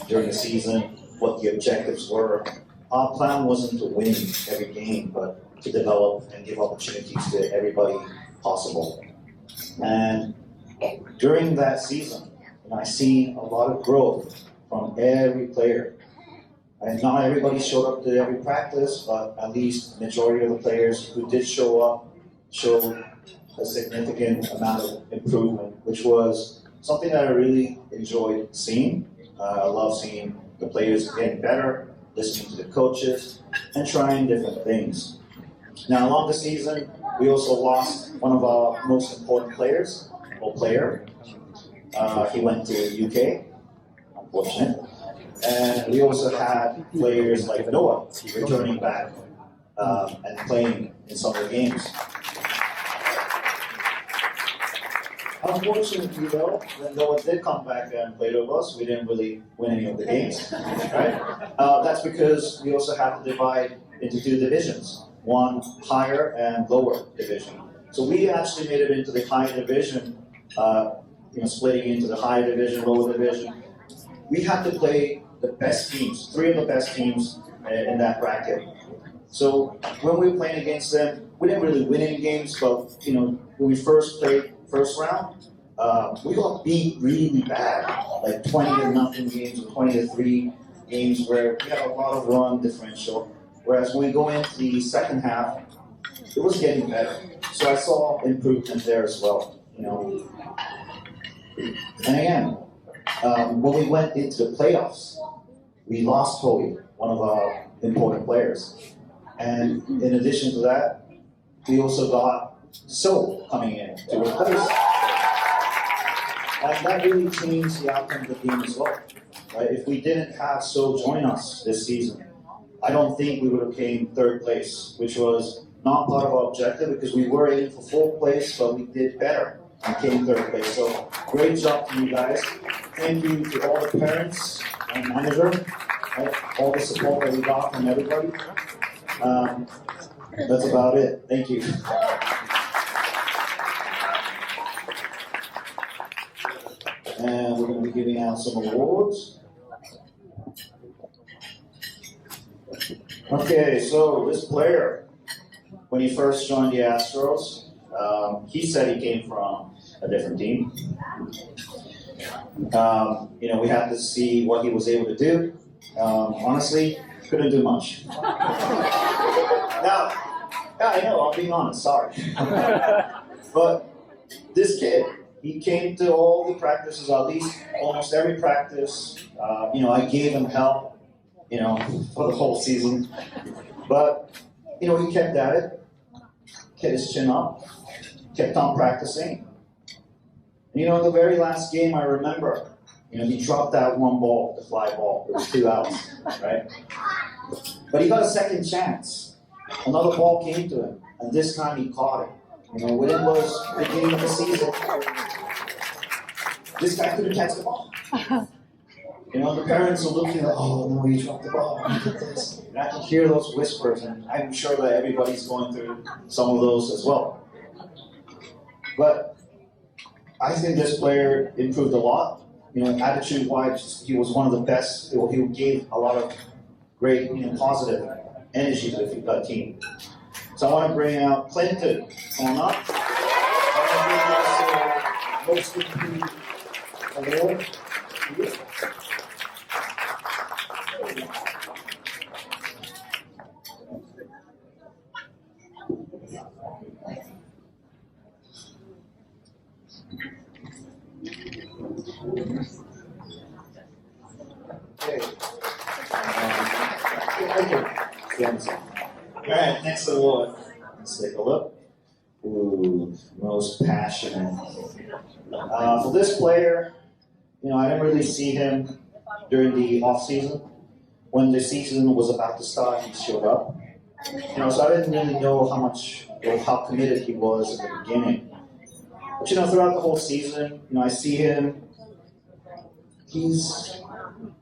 during the season, what the objectives were. Our plan wasn't to win every game, but to develop and give opportunities to everybody possible. And during that season, I see a lot of growth from every player. And not everybody showed up to every practice, but at least the majority of the players who did show up showed a significant amount of improvement, which was something that I really enjoyed seeing. I love seeing the players getting better, listening to the coaches, and trying different things. Now, along the season, we also lost one of our most important players, he went to UK, unfortunate. And we also had players like Noah returning back and playing in some of the games. Unfortunately, though, when Noah did come back and play with us, we didn't really win any of the games. Right? That's because we also have to divide into two divisions, one higher and lower division. So we actually made it into the high division, splitting into the high division, lower division. We had to play the best teams, three of the best teams in that bracket. So when we were playing against them, we didn't really win any games, but when we first played first round, we got beat really bad, like 20-0 games or 20-3 games where we had a lot of run differential. Whereas when we go into the second half, it was getting better. So I saw improvement there as well. And again, when we went into the playoffs, we lost Hoey, one of our important players. And in addition to that, we also got So coming in to replace. And that really changed the outcome of the game as well. Right? If we didn't have So join us this season, I don't think we would have came third place, which was not part of our objective because we were aiming for fourth place, but we did better and came third place. So great job to you guys. Thank you to all the parents and manager, right? All the support that we got from everybody. That's about it. Thank you. And we're going to be giving out some awards. Okay, so this player, when he first joined the Astros, he said he came from a different team. We had to see what he was able to do. Honestly, couldn't do much. Now, I know, I'm being honest, sorry. But this kid, he came to all the practices, at least almost every practice. I gave him help, for the whole season. But, he kept at it, kept his chin up, kept on practicing. And, the very last game I remember, he dropped that one ball, the fly ball. It was 2 outs, right? But he got a second chance. Another ball came to him, and this time he caught it. When it was the beginning of the season, this guy couldn't catch the ball. The parents are looking like, oh no, he dropped the ball. Look at this. And I can hear those whispers, and I'm sure that everybody's going through some of those as well. But I think this player improved a lot. Attitude-wise, he was one of the best. He gave a lot of great, positive energy to the team. So I want to bring out Clinton on up. I want to bring out most improved award. Alright, next award. Let's take a look. Ooh, most passionate. For this player, I didn't really see him during the off season. When the season was about to start, he showed up. So I didn't really know how much or how committed he was at the beginning. But throughout the whole season, I see him. He's,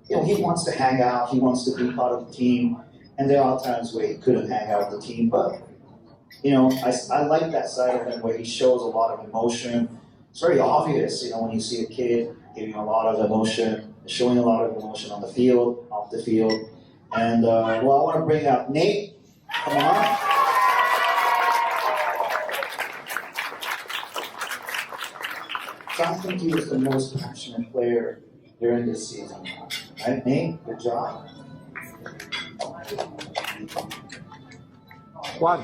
he wants to hang out. He wants to be part of the team. And there are times where he couldn't hang out with the team, but I like that side of him where he shows a lot of emotion. It's very obvious, when you see a kid giving a lot of emotion, showing a lot of emotion on the field, off the field. And I want to bring out Nate. Come on. So I think he was the most passionate player during this season. Right, Nate? Good job. One.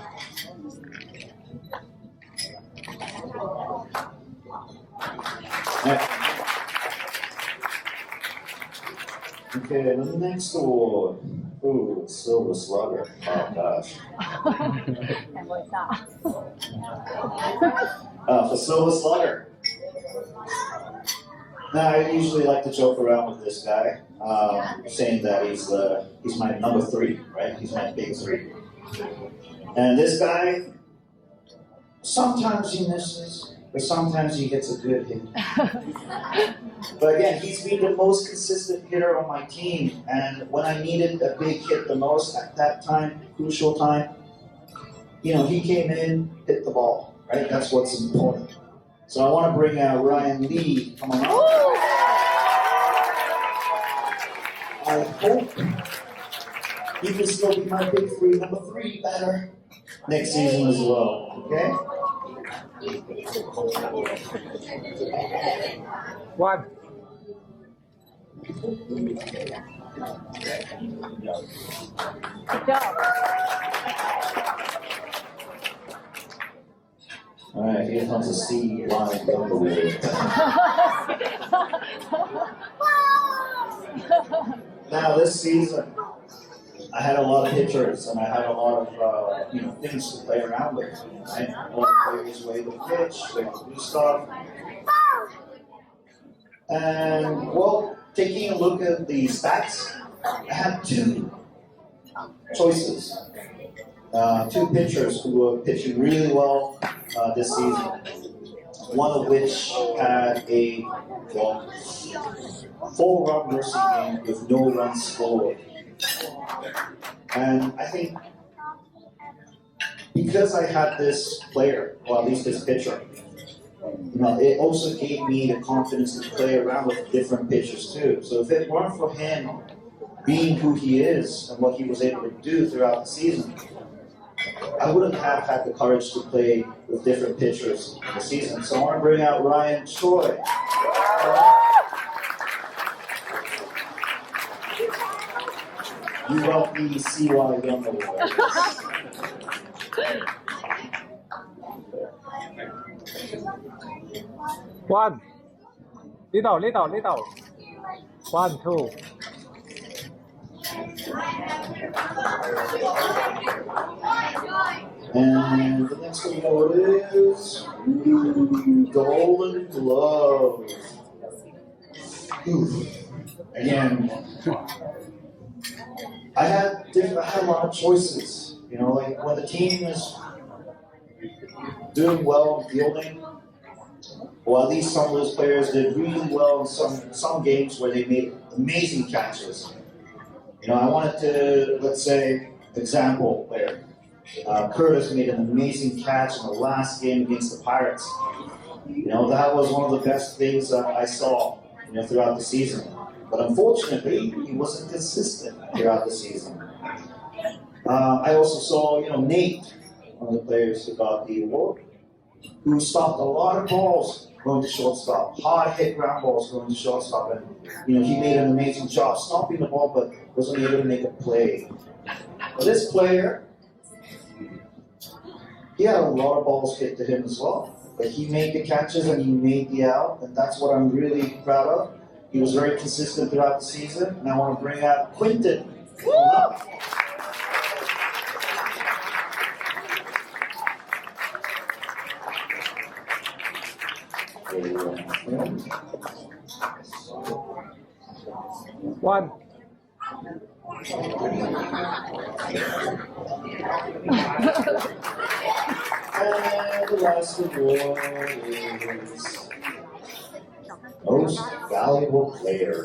Okay, the next award. Ooh, Silver Slugger. Oh gosh. For Silver Slugger. Now, I usually like to joke around with this guy, saying that he's my number 3, right? He's my big 3. And this guy, sometimes he misses, but sometimes he gets a good hit. But again, he's been the most consistent hitter on my team, and when I needed a big hit the most at that time, crucial time, he came in, hit the ball, right? That's what's important. So I want to bring out Ryan Lee. Come on up. I you can still be my big three, number 3 batter next season as well. Okay? One. Good job. All right, here comes a C line from the way. Now this season, I had a lot of pitchers and I had a lot of things to play around with. Right? A lot of players were able to pitch, they could do stuff. And well, taking a look at the stats, I had 2 choices. 2 pitchers who were pitching really well this season. One of which had a 4-run mercy game with no runs scored. And I think because I had this player, or at least this pitcher, it also gave me the confidence to play around with different pitchers too. So if it weren't for him being who he is and what he was able to do throughout the season, I wouldn't have had the courage to play with different pitchers in the season. So I want to bring out Ryan Choi. You got the CY Young Award. One. Little. 1, 2. And the next award is Golden Glove. Again, I had a lot of choices. Like when the team is doing well in fielding, or at least some of those players did really well in some games where they made amazing catches. I wanted to, let's say, example player. Curtis made an amazing catch in the last game against the Pirates. That was one of the best things that I saw, throughout the season. But unfortunately, he wasn't consistent throughout the season. I also saw, Nate, one of the players who got the award, who stopped a lot of balls going to shortstop, hard hit ground balls going to shortstop, and he made an amazing job stopping the ball, but wasn't able to make a play. But this player, he had a lot of balls hit to him as well, but he made the catches and he made the out, and that's what I'm really proud of. He was very consistent throughout the season, and I want to bring out Quinton. One. And the last award is Most Valuable Player.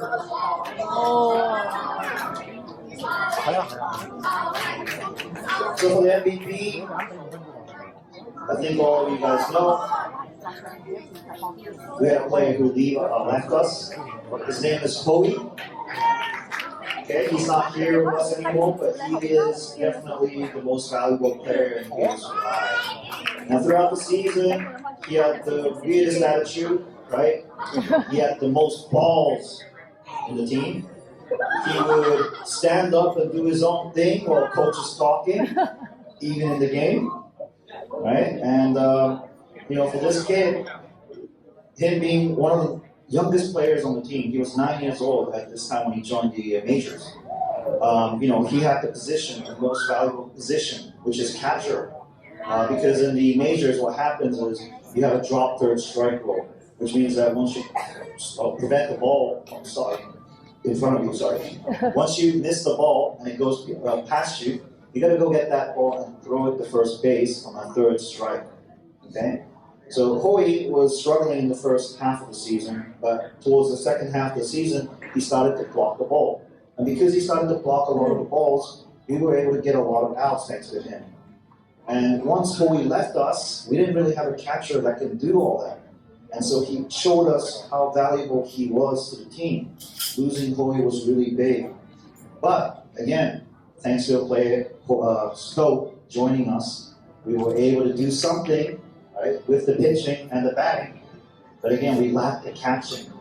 So for the MVP, I think all of you guys know, we had a player who left us. His name is Hoey. Okay, he's not here with us anymore, but he is definitely the most valuable player in his life. Now throughout the season, he had the weirdest attitude, right? He had the most balls in the team. He would stand up and do his own thing while coach is talking, even in the game, right? And for this kid, him being one of the youngest players on the team, he was 9 years old at this time when he joined the majors. He had the position, the most valuable position, which is catcher. Because in the majors, what happens is you have a drop third strike rule, which means that once you prevent the ball, in front of you, once you miss the ball and it goes past you, you got to go get that ball and throw it to first base on a third strike. Okay. So Hoey was struggling in the first half of the season, but towards the second half of the season, he started to block the ball. And because he started to block a lot of the balls, we were able to get a lot of outs thanks to him. And once Hoey left us, we didn't really have a catcher that could do all that. And so he showed us how valuable he was to the team. Losing Hoey was really big. But again, thanks to a player, Stoke, joining us, we were able to do something, right, with the pitching and the batting. But again, we lacked the catching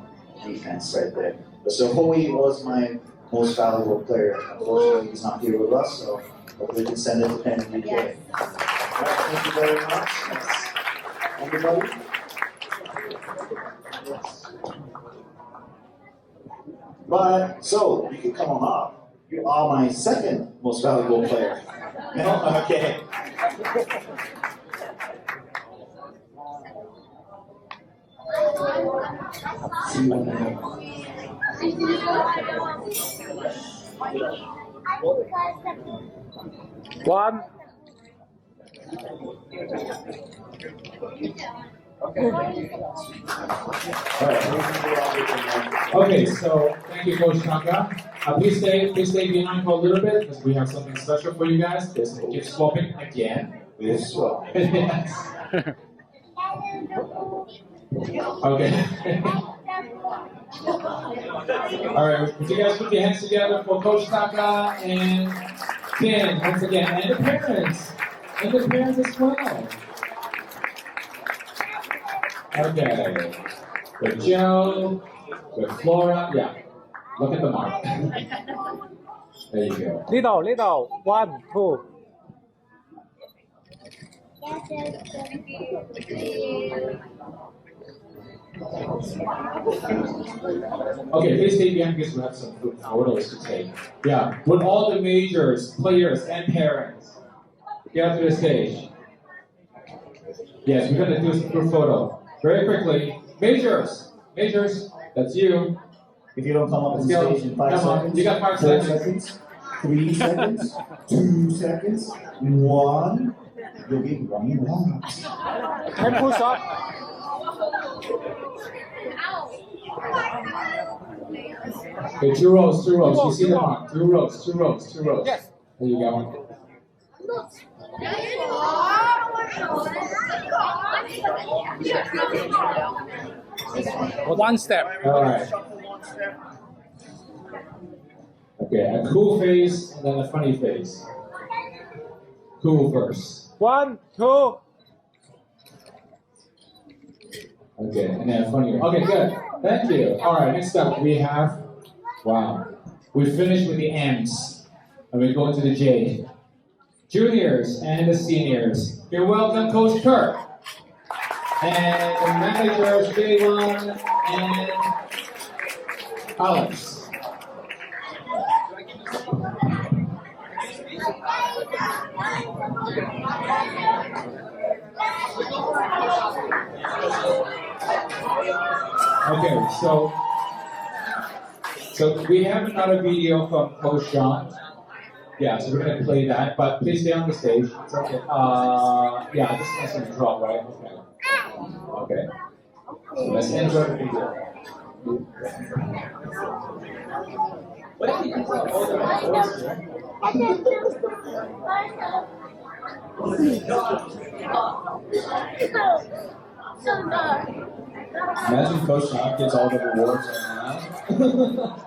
defense right there. So Hoey was my most valuable player. Unfortunately, he's not here with us, so hopefully we can send it to Penn UK. Yes. All right, thank you very much. Everybody? But, so, you can come on up. You are my second most valuable player. No? Okay. One. Okay, so thank you, Coach Kanka. Please stay behind for a little bit because we have something special for you guys. There's a gift swapping again. Yes, swap. Yes. Okay. All right, would you guys put your hands together for Coach Taka and Ken once again, and the parents as well. Okay, with Joe, with Flora, yeah. Look at the mark. There you go. Little. 1, 2. Okay, please stay behind because we have some food photos to take. Yeah, with all the majors, players, and parents, get up to the stage. Yes, we're gonna do a group photo very quickly. Majors, that's you. If you don't come up on Let's go. stage in 5 Come on, seconds, you got 5 4 seconds. seconds, 3 seconds, 2 seconds, 1, you'll be running around. 10 push up. Okay, 2 rows. You see the mark? 2 rows. Yes. There you go. One step. All right. Okay, a cool face and then a funny face. Cool first. 1, 2. Okay, and then funny. Okay, good. Thank you. All right, next up we have, wow. We finished with the M's and we go into the J. Juniors and the seniors. You're welcome, Coach Kirk. And the managers, J1 and Alex. Okay, so we have another video from Coach Sean. Yeah, so we're gonna play that, but please stay on the stage. It's okay. Yeah, this is gonna drop, right? Okay. So let's enjoy the video. Imagine Coach Sean gets all the rewards right now.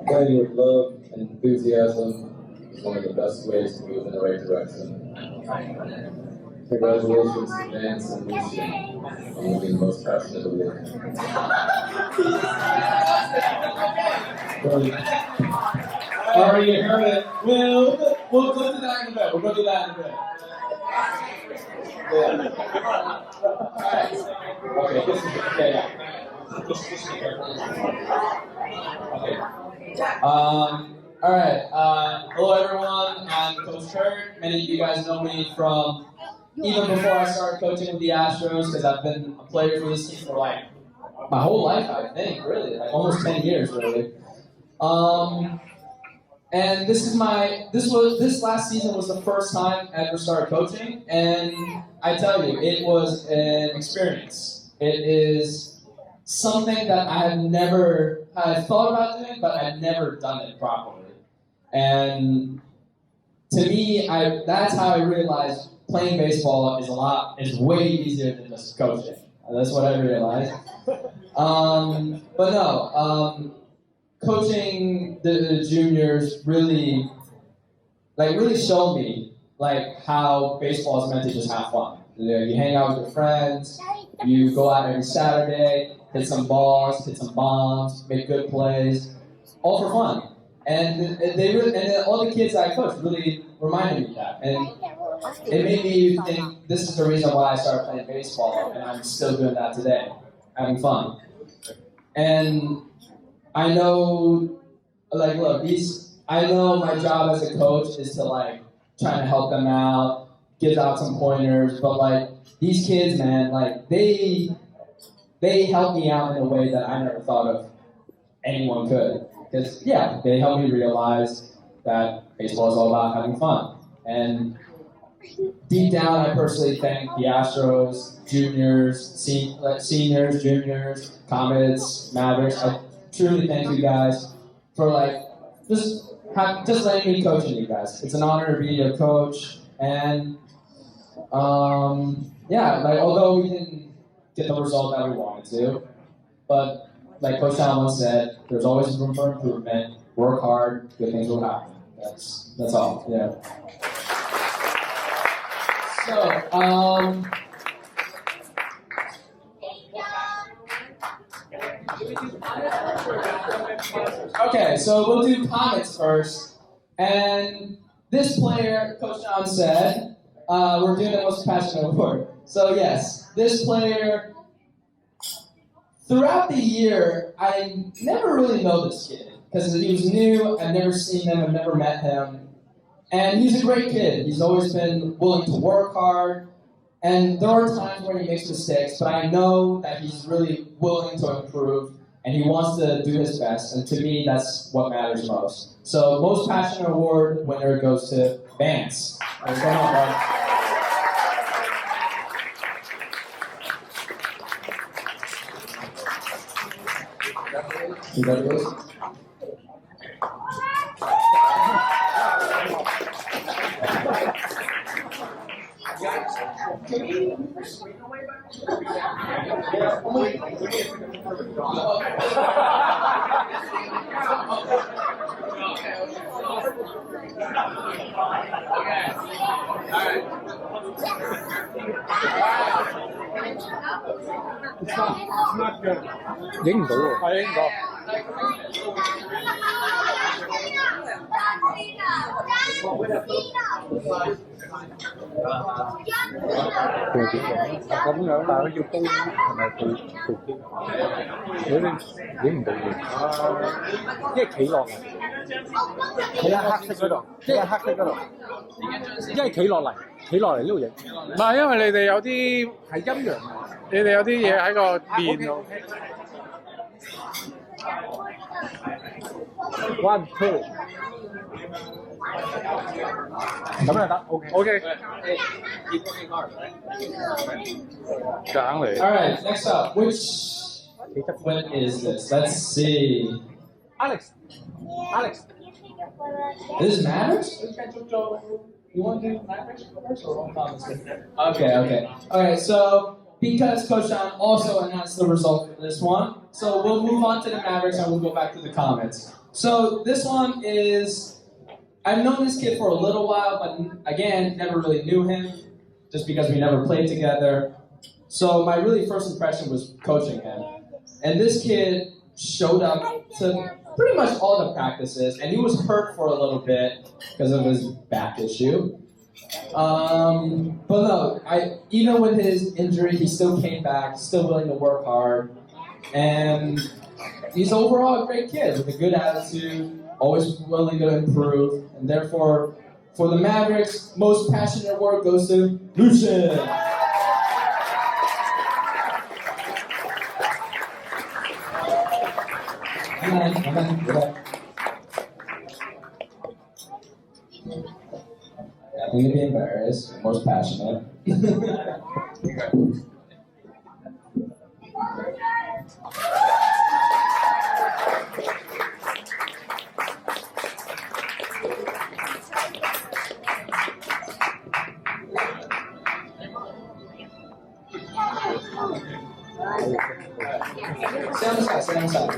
Playing with love and enthusiasm is one of the best ways to move in the right direction. Congratulations to Vance and Lucy on moving the most passionately. All right, you heard it. We'll go to that in a bit. We'll go to that in a bit. Okay, this is okay. All right. Hello, everyone. I'm Coach Kurt. Many of you guys know me from even before I started coaching with the Astros, because I've been a player for this team for like my whole life, I think, really, like almost 10 years, really. And this last season was the first time I ever started coaching, and I tell you, it was an experience. It is something that I thought about doing, but I've never done it properly. And to me, that's how I realized playing baseball is way easier than just coaching. That's what I realized. But no, coaching the juniors really showed me how baseball is meant to just have fun. You hang out with your friends, you go out every Saturday, hit some balls, hit some bombs, make good plays, all for fun. And all the kids I coached really reminded me of that. And it made me think this is the reason why I started playing baseball, and I'm still doing that today, having fun. And I know, I know my job as a coach is to trying to help them out, give out some pointers, but these kids, man, they help me out in a way that I never thought of anyone could. Because, yeah, they helped me realize that baseball is all about having fun. And deep down, I personally thank the Astros, juniors, seniors, juniors, Comets, Mavericks. I truly thank you guys for just letting me coach you guys. It's an honor to be your coach. And although we didn't get the result that we wanted to, but like Coach Sean once said, there's always room for improvement. Work hard, good things will happen. That's all. Yeah. So, okay, so we'll do comments first. And this player, Coach John said, we're doing the most passionate award. So yes, this player, throughout the year, I never really know this kid because he was new. I've never seen him. I've never met him. And he's a great kid. He's always been willing to work hard. And there are times where he makes mistakes, but I know that he's really willing to improve and he wants to do his best. And to me, that's what matters most. So, most passionate award winner goes to Vance. What's going on, bud? Congratulations.影唔到喎，係影唔到。咁樣，但係佢要高，係咪佢做啲？你影唔到嘅，因為企落嚟，企喺黑色嗰度，企喺黑色嗰度，因為企落嚟呢度影。唔係，因為你哋有啲係陰陽，你哋有啲嘢喺個面度。One two， 咁就得 ，OK。揀嚟。All right, next up, which one is this? Let's see. Alex. This is Mavericks? You want to do Mavericks first or comments? Okay. Okay, so because Coach Sean also announced the result for this one, so we'll move on to the Mavericks and we'll go back to the comments. So this one is, I've known this kid for a little while, but again, never really knew him, just because we never played together. So my really first impression was coaching him. And this kid showed up to pretty much all the practices, and he was hurt for a little bit because of his back issue. But no, even with his injury, he still came back, still willing to work hard, and he's overall a great kid with a good attitude, always willing to improve, and therefore, for the Mavericks, most passionate award goes to Lucian. Nothing to be embarrassed. Most passionate. Stay on the side, stay on the side.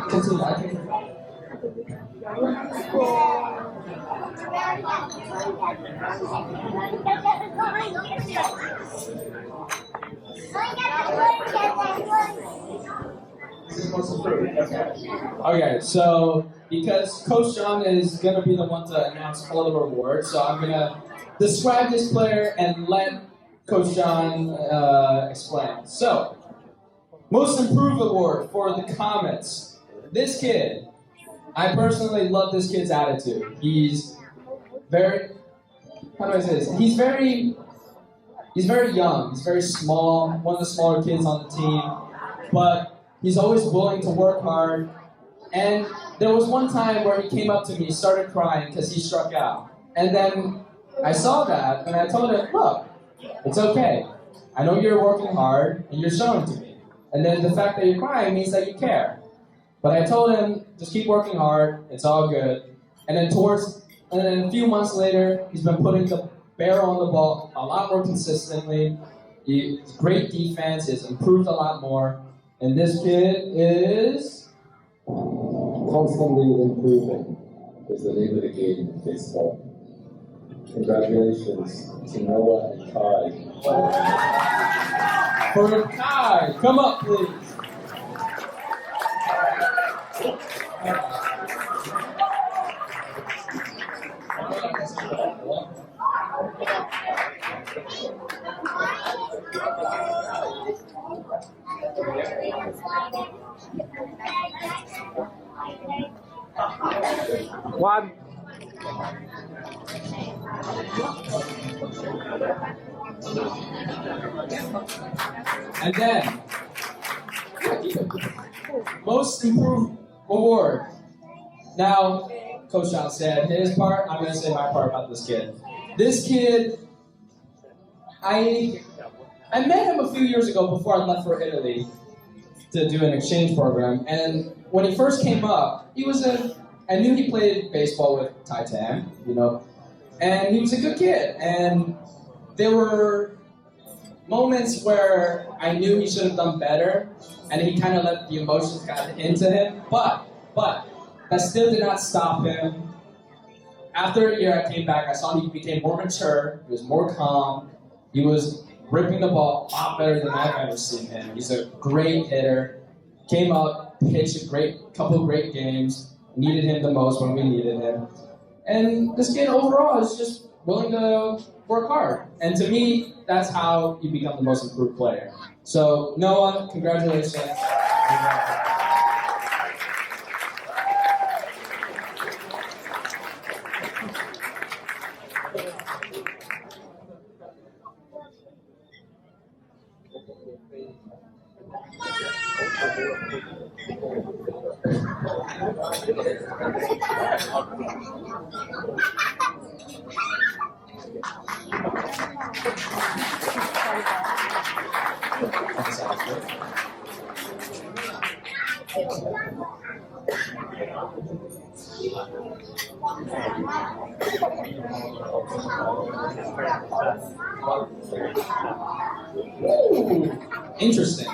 Continue, I think. Okay, so because Coach John is going to be the one to announce all the rewards, so I'm going to describe this player and let Coach John explain. So, Most Improved Award for the Comets. This kid, I personally love this kid's attitude. He's very, how do I say this? He's very young. He's very small, one of the smaller kids on the team, but he's always willing to work hard. And there was one time where he came up to me, started crying because he struck out. And then I saw that, and I told him, look, it's okay. I know you're working hard, and you're showing to me. And then the fact that you're crying means that you care. But I told him, just keep working hard, it's all good. And then a few months later, he's been putting the barrel on the ball a lot more consistently. He's great defense, he's improved a lot more. And this kid is Constantly improving is the name of the game in baseball. Congratulations to Noah and Kai. for Kai. Come up, please. One. And then, Most Improved Award. Now, Coach John said his part, I'm going to say my part about this kid. This kid, I met him a few years ago before I left for Italy to do an exchange program. And when he first came up, I knew he played baseball with Titan, and he was a good kid. And there were moments where I knew he should have done better, and he kind of let the emotions get into him. But that still did not stop him. After a year, I came back. I saw he became more mature. He was more calm. He was ripping the ball a lot better than I've ever seen him. He's a great hitter. Came out, pitched a couple of great games. Needed him the most when we needed him. And this kid overall is just willing to work hard. And to me, that's how you become the most improved player. So, Noah, congratulations. Interesting.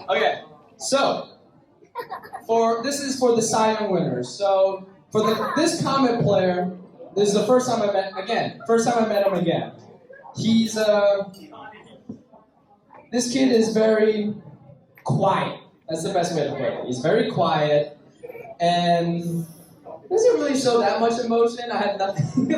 Okay, so this is for the Cy Young winners. So for this Comet player, this is the first time I met him again. He's this kid is very quiet. That's the best way to put it. He's very quiet and doesn't really show that much emotion. I had nothing.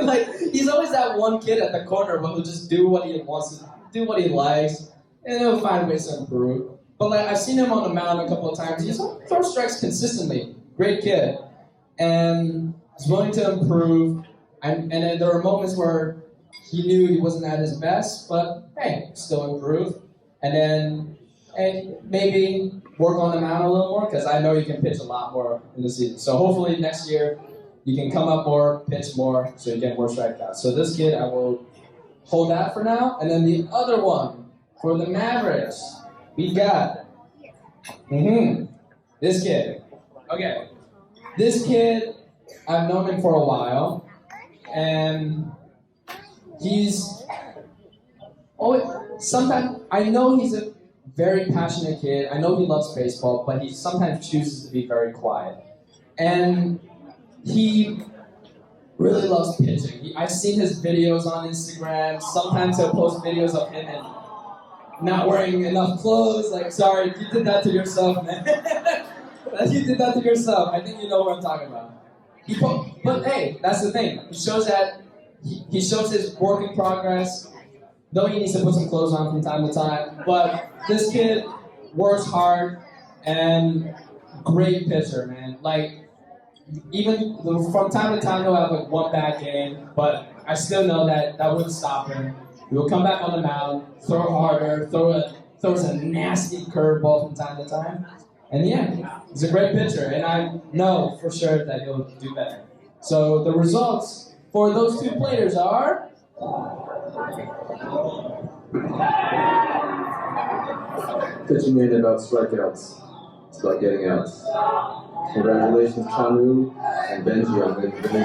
He's always that one kid at the corner who'll just do what he wants to do, what he likes, and he'll find ways to improve. But like I've seen him on the mound a couple of times. He's throws strikes consistently. Great kid, and he's willing to improve. And then there were moments where he knew he wasn't at his best, but hey, still improve. And then hey, maybe work on the mound a little more because I know you can pitch a lot more in the season. So hopefully next year you can come up more, pitch more, so you get more strikeouts. So this kid, I will hold that for now. And then the other one for the Mavericks, we got this kid. Okay, this kid, I've known him for a while, and sometimes I know he's a very passionate kid. I know he loves baseball, but he sometimes chooses to be very quiet. And he really loves pitching. I've seen his videos on Instagram. Sometimes he'll post videos of him and not wearing enough clothes. Like, sorry, you did that to yourself, man. You did that to yourself. I think you know what I'm talking about. But hey, that's the thing. He shows that he shows his work in progress. Though he needs to put some clothes on from time to time, but this kid works hard and great pitcher, man. Like, even from time to time he'll have like one bad game, but I still know that wouldn't stop him. He will come back on the mound, throw harder, throws a nasty curveball from time to time, and yeah, he's a great pitcher, and I know for sure that he'll do better. So the results for those two players are. Pitching ain't about strikeouts. It's about getting outs. Congratulations, Chanwoo and Benji on winning Star.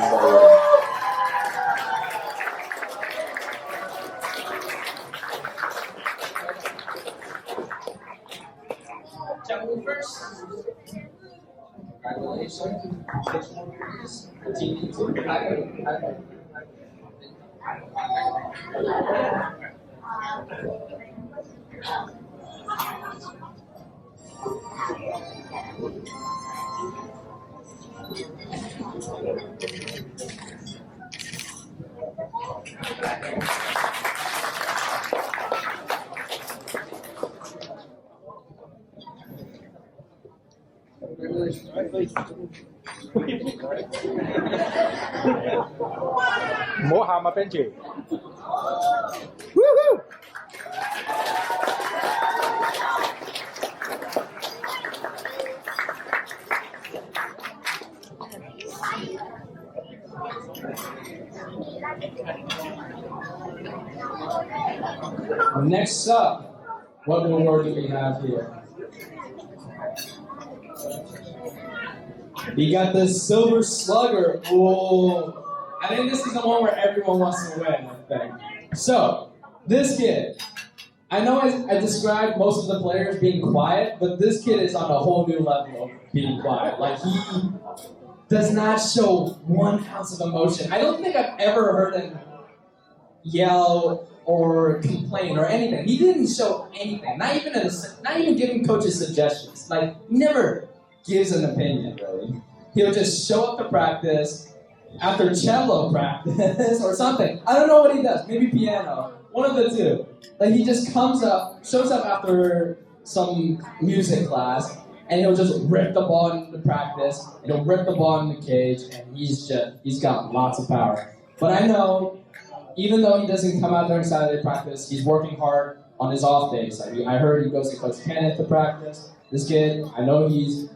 Chanwoo first. Congratulations. Continue to More hammer, Benji. Woohoo! Next up, what award do we have here? We got the Silver Slugger. Oh, I think this is the one where everyone wants to win, I think. So, this kid, I know I described most of the players being quiet, but this kid is on a whole new level of being quiet. Like, he does not show 1 ounce of emotion. I don't think I've ever heard him yell or complain or anything. He didn't show anything. Not even giving coaches suggestions. Like, he never gives an opinion, really. He'll just show up to practice after cello practice or something. I don't know what he does. Maybe piano. One of the two. Like, he just shows up after some music class, and he'll just rip the ball into practice, and he'll rip the ball in the cage, and he's got lots of power. But I know, even though he doesn't come out during Saturday practice, he's working hard on his off days. I heard he goes to Coach Kenneth to practice. This kid, I know he's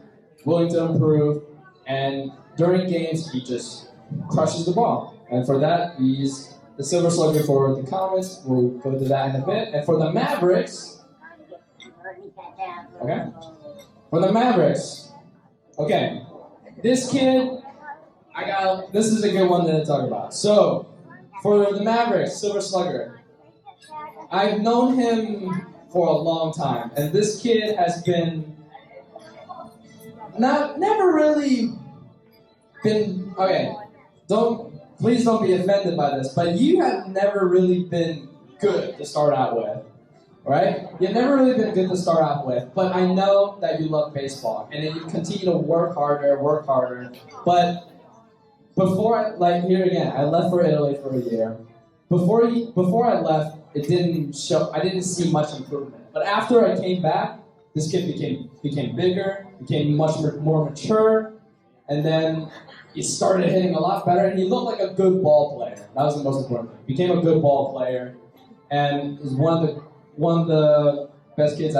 willing to improve, and during games, he just crushes the ball. And for that, he's the Silver Slugger for the Comets. We'll go to that in a bit. And for the Mavericks, okay? For the Mavericks, okay, this kid, this is a good one to talk about. So, for the Mavericks, Silver Slugger, I've known him for a long time, and this kid has been never really been, okay, please don't be offended by this, but you have never really been good to start out with, right? You've never really been good to start out with, but I know that you love baseball, and then you continue to work harder, but before I left for Italy for a year. Before I left, I didn't see much improvement. But after I came back, this kid became bigger, became much more mature, and then he started hitting a lot better, and he looked like a good ball player. That was the most important thing. Became a good ball player, and was one of the best kids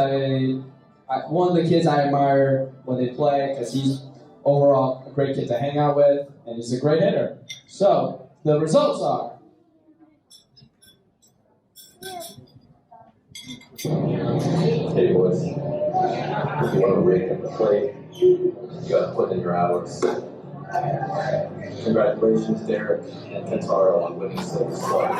one of the kids I admire when they play, because he's overall a great kid to hang out with, and he's a great hitter. So the results are. Hey boys, if you want to rake up the plate, you got to put in your hours. Congratulations, Derek and Kentaro, on winning Silver Slug.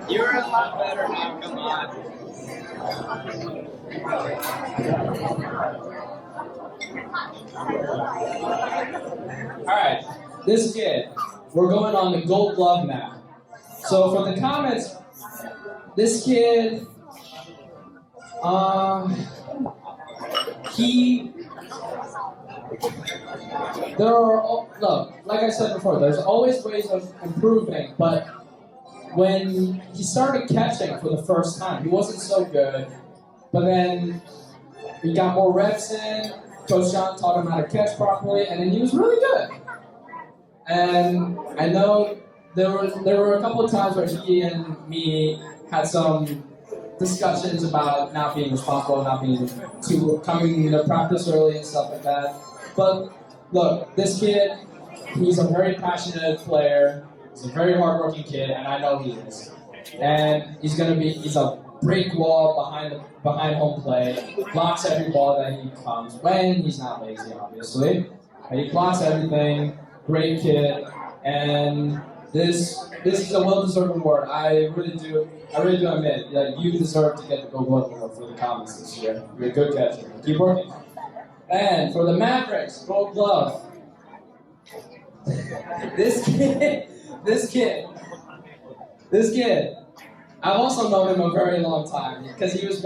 You're a lot better now, come on. Alright, this kid, we're going on the Gold Glove now. So for the comments, this kid, look, like I said before, there's always ways of improving, but when he started catching for the first time, he wasn't so good, but then he got more reps in, Coach John taught him how to catch properly, and then he was really good. And I know there were a couple of times where he and me had some discussions about not being responsible, not being coming to practice early and stuff like that. But look, this kid, he's a very passionate player. He's a very hardworking kid, and I know he is. And he's a break wall behind home plate, blocks every ball that he comes when he's not lazy, obviously. And he blocks everything. Great kid, and this is a well-deserved award. I really do admit that you deserve to get the Gold Glove Award for the comments this year. You're a good catcher. Keep working. And for the Mavericks, Gold Glove. This kid. I've also known him a very long time because he was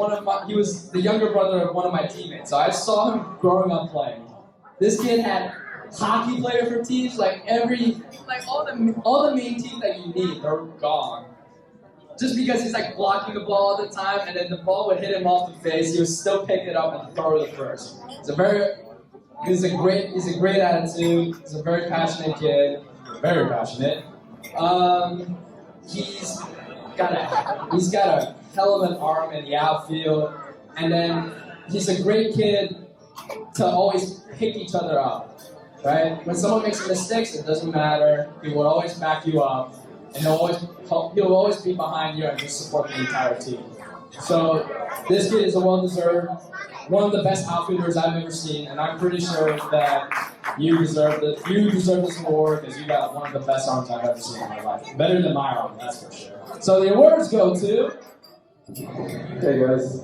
the younger brother of one of my teammates. So I saw him growing up playing. This kid had hockey player for teams, all the main teams that you need, they're gone. Just because he's blocking the ball all the time, and then the ball would hit him off the face, he would still pick it up and throw it first. He's a great attitude. He's a very passionate kid, very passionate. He's got a hell of an arm in the outfield, and then he's a great kid to always pick each other up. Right? When someone makes mistakes, it doesn't matter. He will always back you up, and he'll always be behind you and just support the entire team. So this kid is a well-deserved, one of the best outfielders I've ever seen, and I'm pretty sure that you deserve it. You deserve this award because you got one of the best arms I've ever seen in my life. Better than my arm, that's for sure. So the awards go to. Hey guys.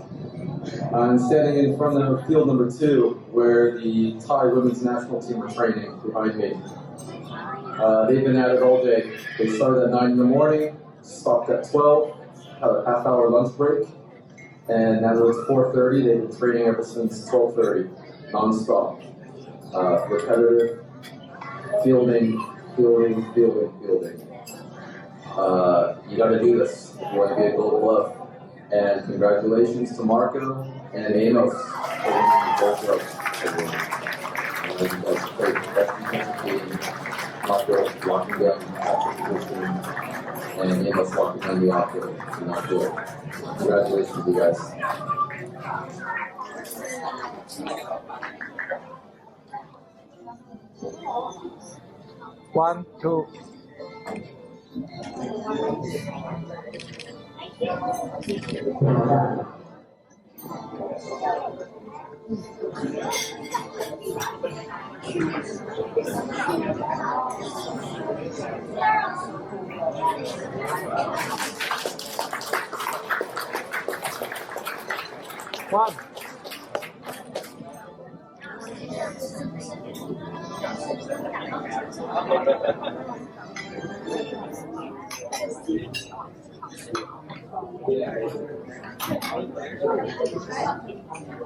I'm standing in front of field number 2, where the Thai women's national team are training behind me. They've been at it all day. They started at 9 in the morning, stopped at 12, had a half-hour lunch break, and now it's 4:30. They've been training ever since 12:30, non-stop. Repetitive, fielding. You got to do this if you want to be a Gold Glove. And congratulations to Marco and Amos for winning the Gold Glove. That's great. That's defensive team. Marco locking down the catcher position, and Amos locking down the outfield. Not good. Congratulations, you guys. 1, 2. One.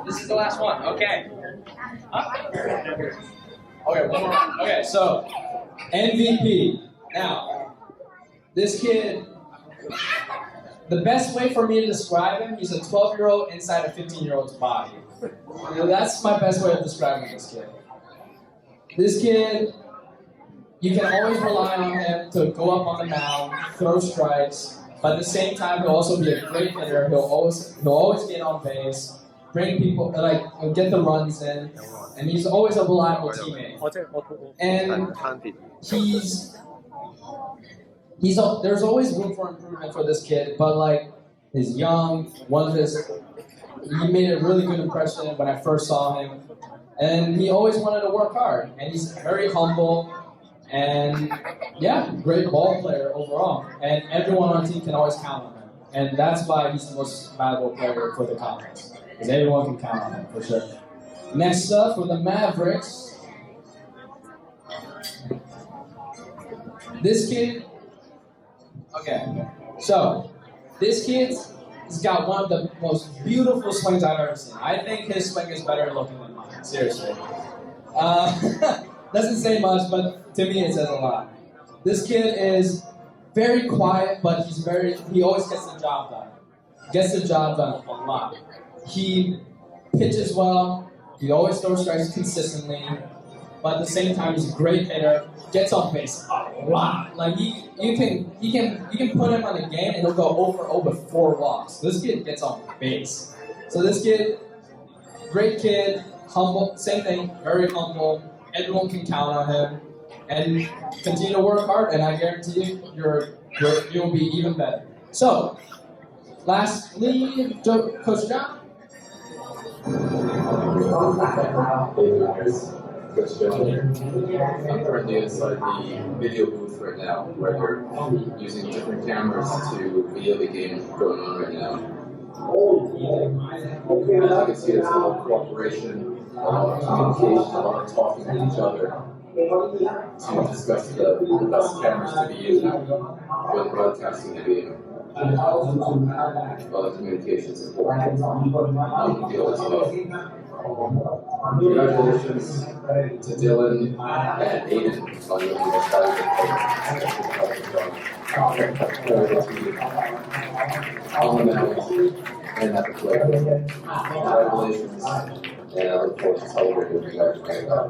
This is the last one. Okay. Okay, one more. Okay, so MVP. Now, this kid, the best way for me to describe him, he's a 12-year-old inside a 15-year-old's body. You know, that's my best way of describing this kid. This kid, you can always rely on him to go up on the mound, throw strikes, but at the same time, he'll also be a great hitter. He'll always get on base, bring people, get the runs in, and he's always a reliable teammate. And there's always room for improvement for this kid, but he's young. He made a really good impression when I first saw him, and he always wanted to work hard, and he's very humble. And yeah, great ball player overall. And everyone on the team can always count on him. And that's why he's the most valuable player for the conference. Because everyone can count on him, for sure. Next up, for the Mavericks. This kid, okay. So, this kid's got one of the most beautiful swings I've ever seen. I think his swing is better looking than mine, seriously. Doesn't say much, but to me it says a lot. This kid is very quiet, but he always gets the job done. Gets the job done a lot. He pitches well, he always throws strikes consistently, but at the same time he's a great hitter, gets on base a lot. You can put him on a game and he'll go over with 4 walks. This kid gets on base. So this kid, great kid, humble, same thing, very humble. Everyone can count on him, and continue to work hard, and I guarantee you, you'll be even better. So, lastly, Coach John. Coach John here. I'm currently inside the video booth right now, where they're using different cameras to video the game going on right now. As you can see, there's a lot of cooperation, a lot of communication, a lot of talking with each other to discuss the best cameras to be using when broadcasting the game. All the communication is important. The deal as well. Congratulations to Dylan and Aiden on your on the mound and at the plate. Congratulations, and I look forward to celebrating with you guys right now.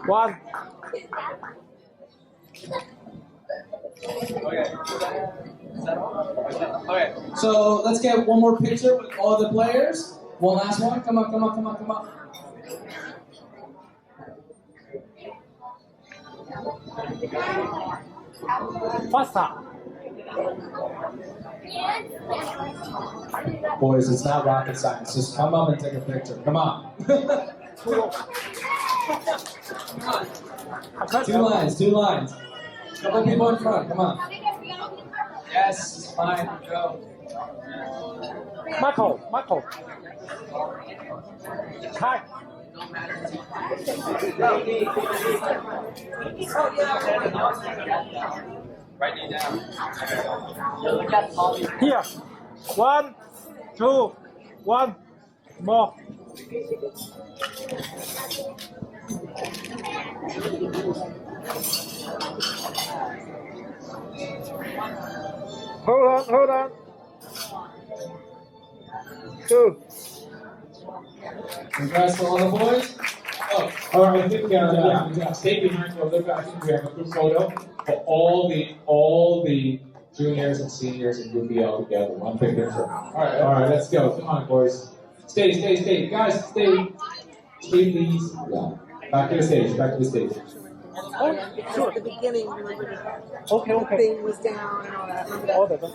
One. Okay, so let's get one more picture with all the players. One last one. Come on, come on, come on, come on. Faster. Boys, it's not rocket science. Just come up and take a picture. Come on. Two lines. Couple people in front. Come on. Yes, it's fine. Go. Michael. Hi. Write it down. Here. 1, 2, One more. Hold on. 2. Congrats to all the boys. Oh, all right, I think, yeah, stay behind for a little bit. I think we have a group photo for all the juniors and seniors and group all together. One big picture. All right, let's go. Come on, boys. Stay. Guys, stay, please. Yeah. Back to the stage. Oh, sure. At the beginning, remember the thing was down and all that. Remember that?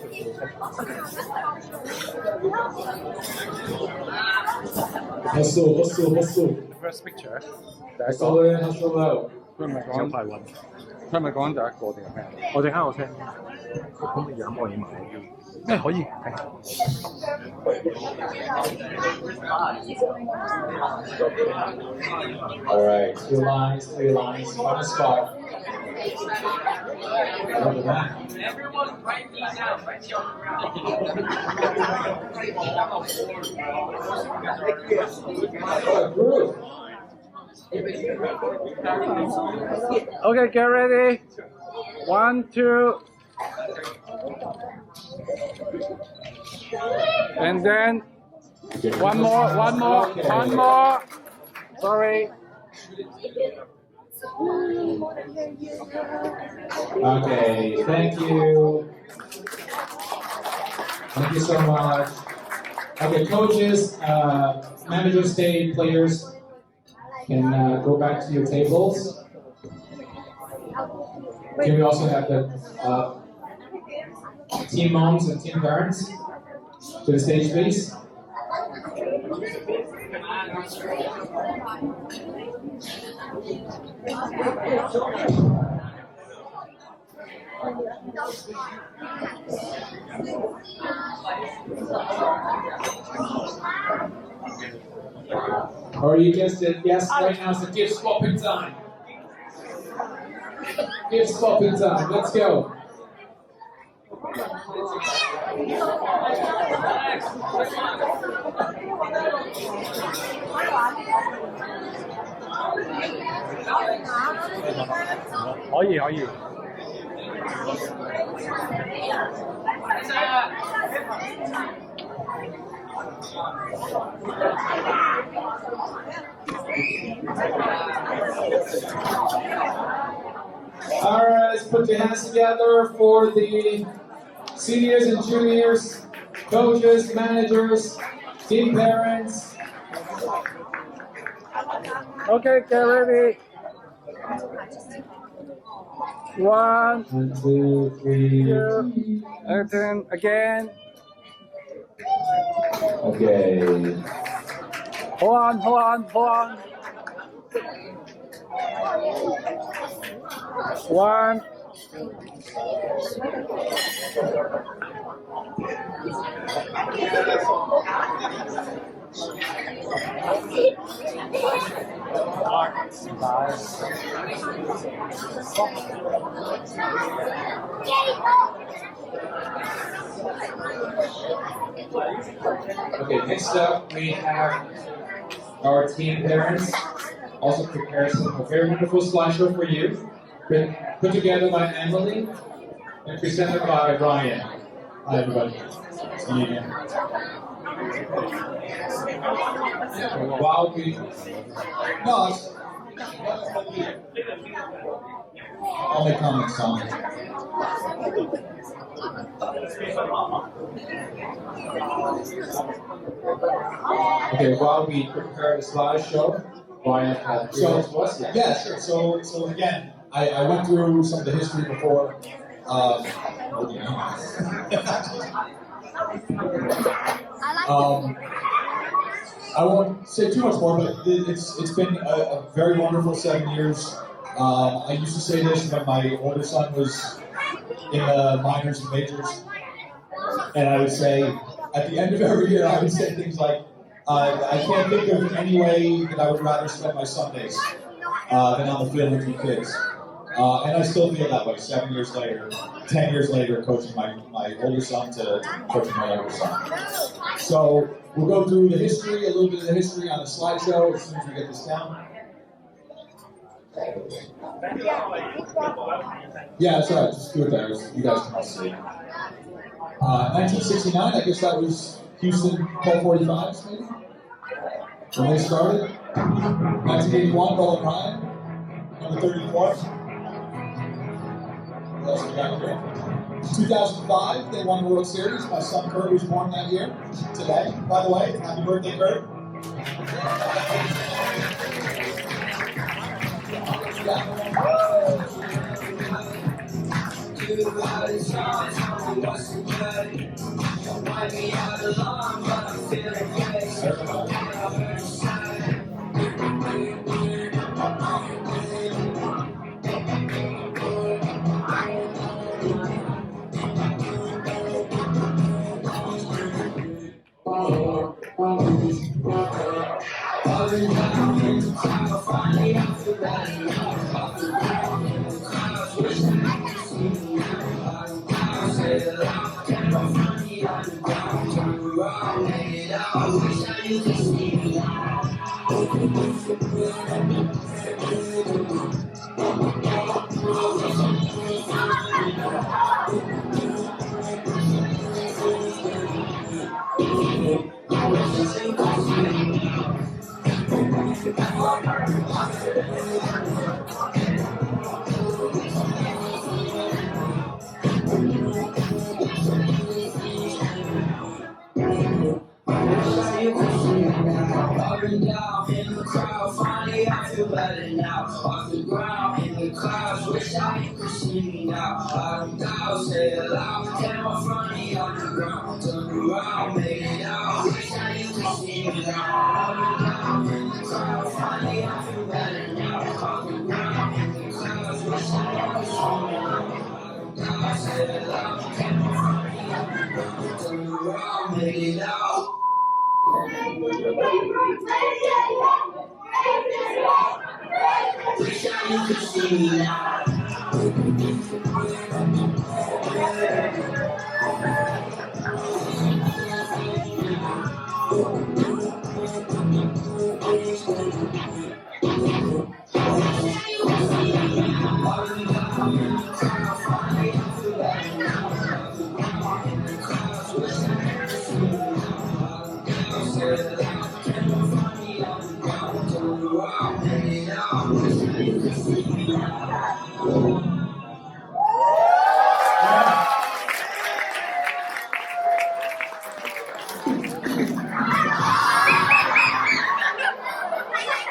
Hustle. First picture. Hustle in, hustle out. 佢唔係講就一個定係咩？我陣間我聽。咁你飲我嘢埋要？可以。All right, 3 lines, on the spot. Everyone write these out. Write the Okay, get ready. 1, 2. And then one more. Sorry. Okay, thank you. Thank you so much. Okay, coaches, managers, stay, players can go back to your tables. Can we also have the team moms and team parents to the stage, please? Or you guessed it, yes, right now it's a gift swapping time. Gift swapping time, let's go. All right, let's put your hands together for the seniors and juniors, coaches, managers, team parents. Okay, get ready. 1, 2, 3. 2, and then again. Okay. Hold on. 1. Okay, next up we have our team parents. Also prepared a very wonderful slideshow for you. Put together by Emily and presented by Ryan. Hi everybody. See you again. Wow, No, I'll make comments on it. Okay, while we prepare the slideshow, Ryan had Yeah, sure. So again, I went through some of the history before. I won't say too much more, but it's been a very wonderful 7 years. I used to say this when my older son was in the minors and majors, and I would say at the end of every year I would say things like, I can't think of any way that I would rather spend my Sundays than on the field with you kids. And I still feel that way 7 years later, 10 years later, coaching my older son to coaching my younger son. So we'll go through the history, a little bit of the history on the slideshow as soon as we get this down. Yeah, that's right. Just do it there. You guys can all see. 1969, I guess that was Houston Colt 45s, maybe? When they started. 1981, Nolan Ryan, number 34. What else we got here? 2005, they won the World Series. My son Kurt was born that year. Today, by the way. Happy birthday, Kurt.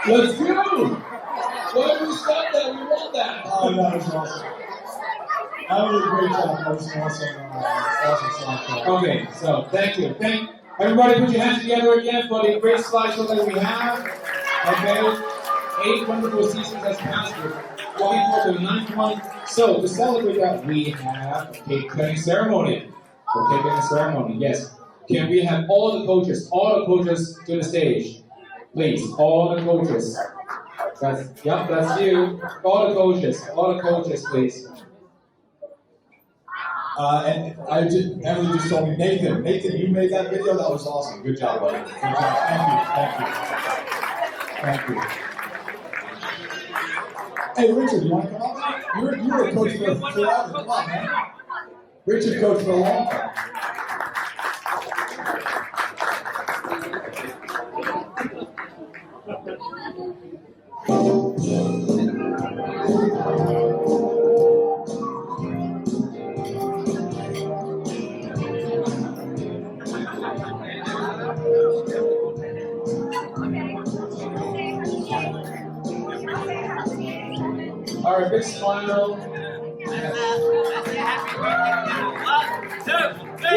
Let's go! Why did we stop that? We want that. Oh, that was awesome. That was a great job. That was an awesome song. Okay, so thank you. Everybody put your hands together again for the great slideshow that we have. Okay, 8 wonderful seasons has passed. We're walking forward to the 9th one. So to celebrate that, we have a cake cutting ceremony. Okay, cake cutting ceremony, yes. Can we have all the coaches to the stage? Please, all the coaches. That's you. All the coaches, please. And Emily just told me, Nathan, you made that video. That was awesome. Good job, buddy. Good job. Thank you. Hey, Richard, you want to come up? You were a coach for forever. Come on, man. Richard coached for a long time. All right, big smile. 1, 2, 3.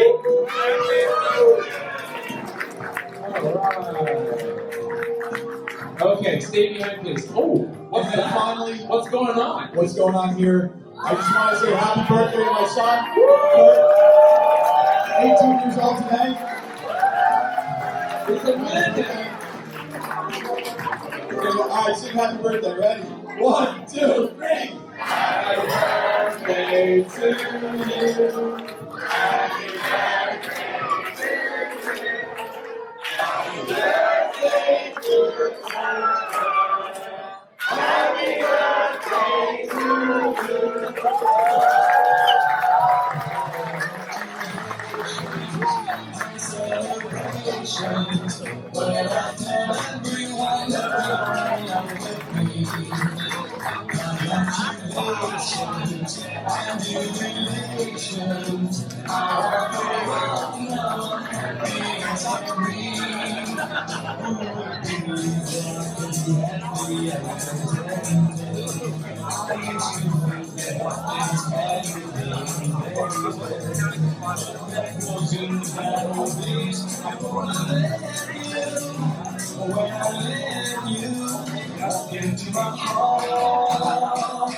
Okay, stay behind, please. Oh, what's that? Finally, what's going on? What's going on here? I just want to say happy birthday to my son. 18 years old today. It's a birthday. All right, sing happy birthday. Ready? 1, 2, 3. birthday to you. Happy birthday to you. Happy birthday to celebrations where everyone around with me. Congratulations and jubilations. Our world known is green. When I let you into my heart,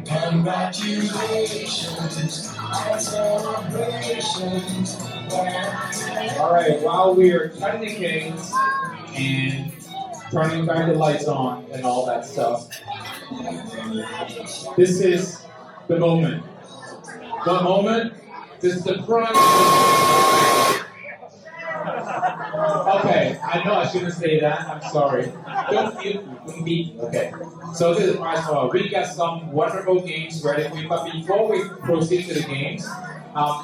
congratulations and celebrations. All right, while we are cutting the cakes and turning back the lights on and all that stuff, this is the moment. What moment? This is the prize. Okay, I know I shouldn't say that. I'm sorry. Don't beat me. Okay. So this is the prize for. We got some wonderful games ready for you. But before we proceed to the games,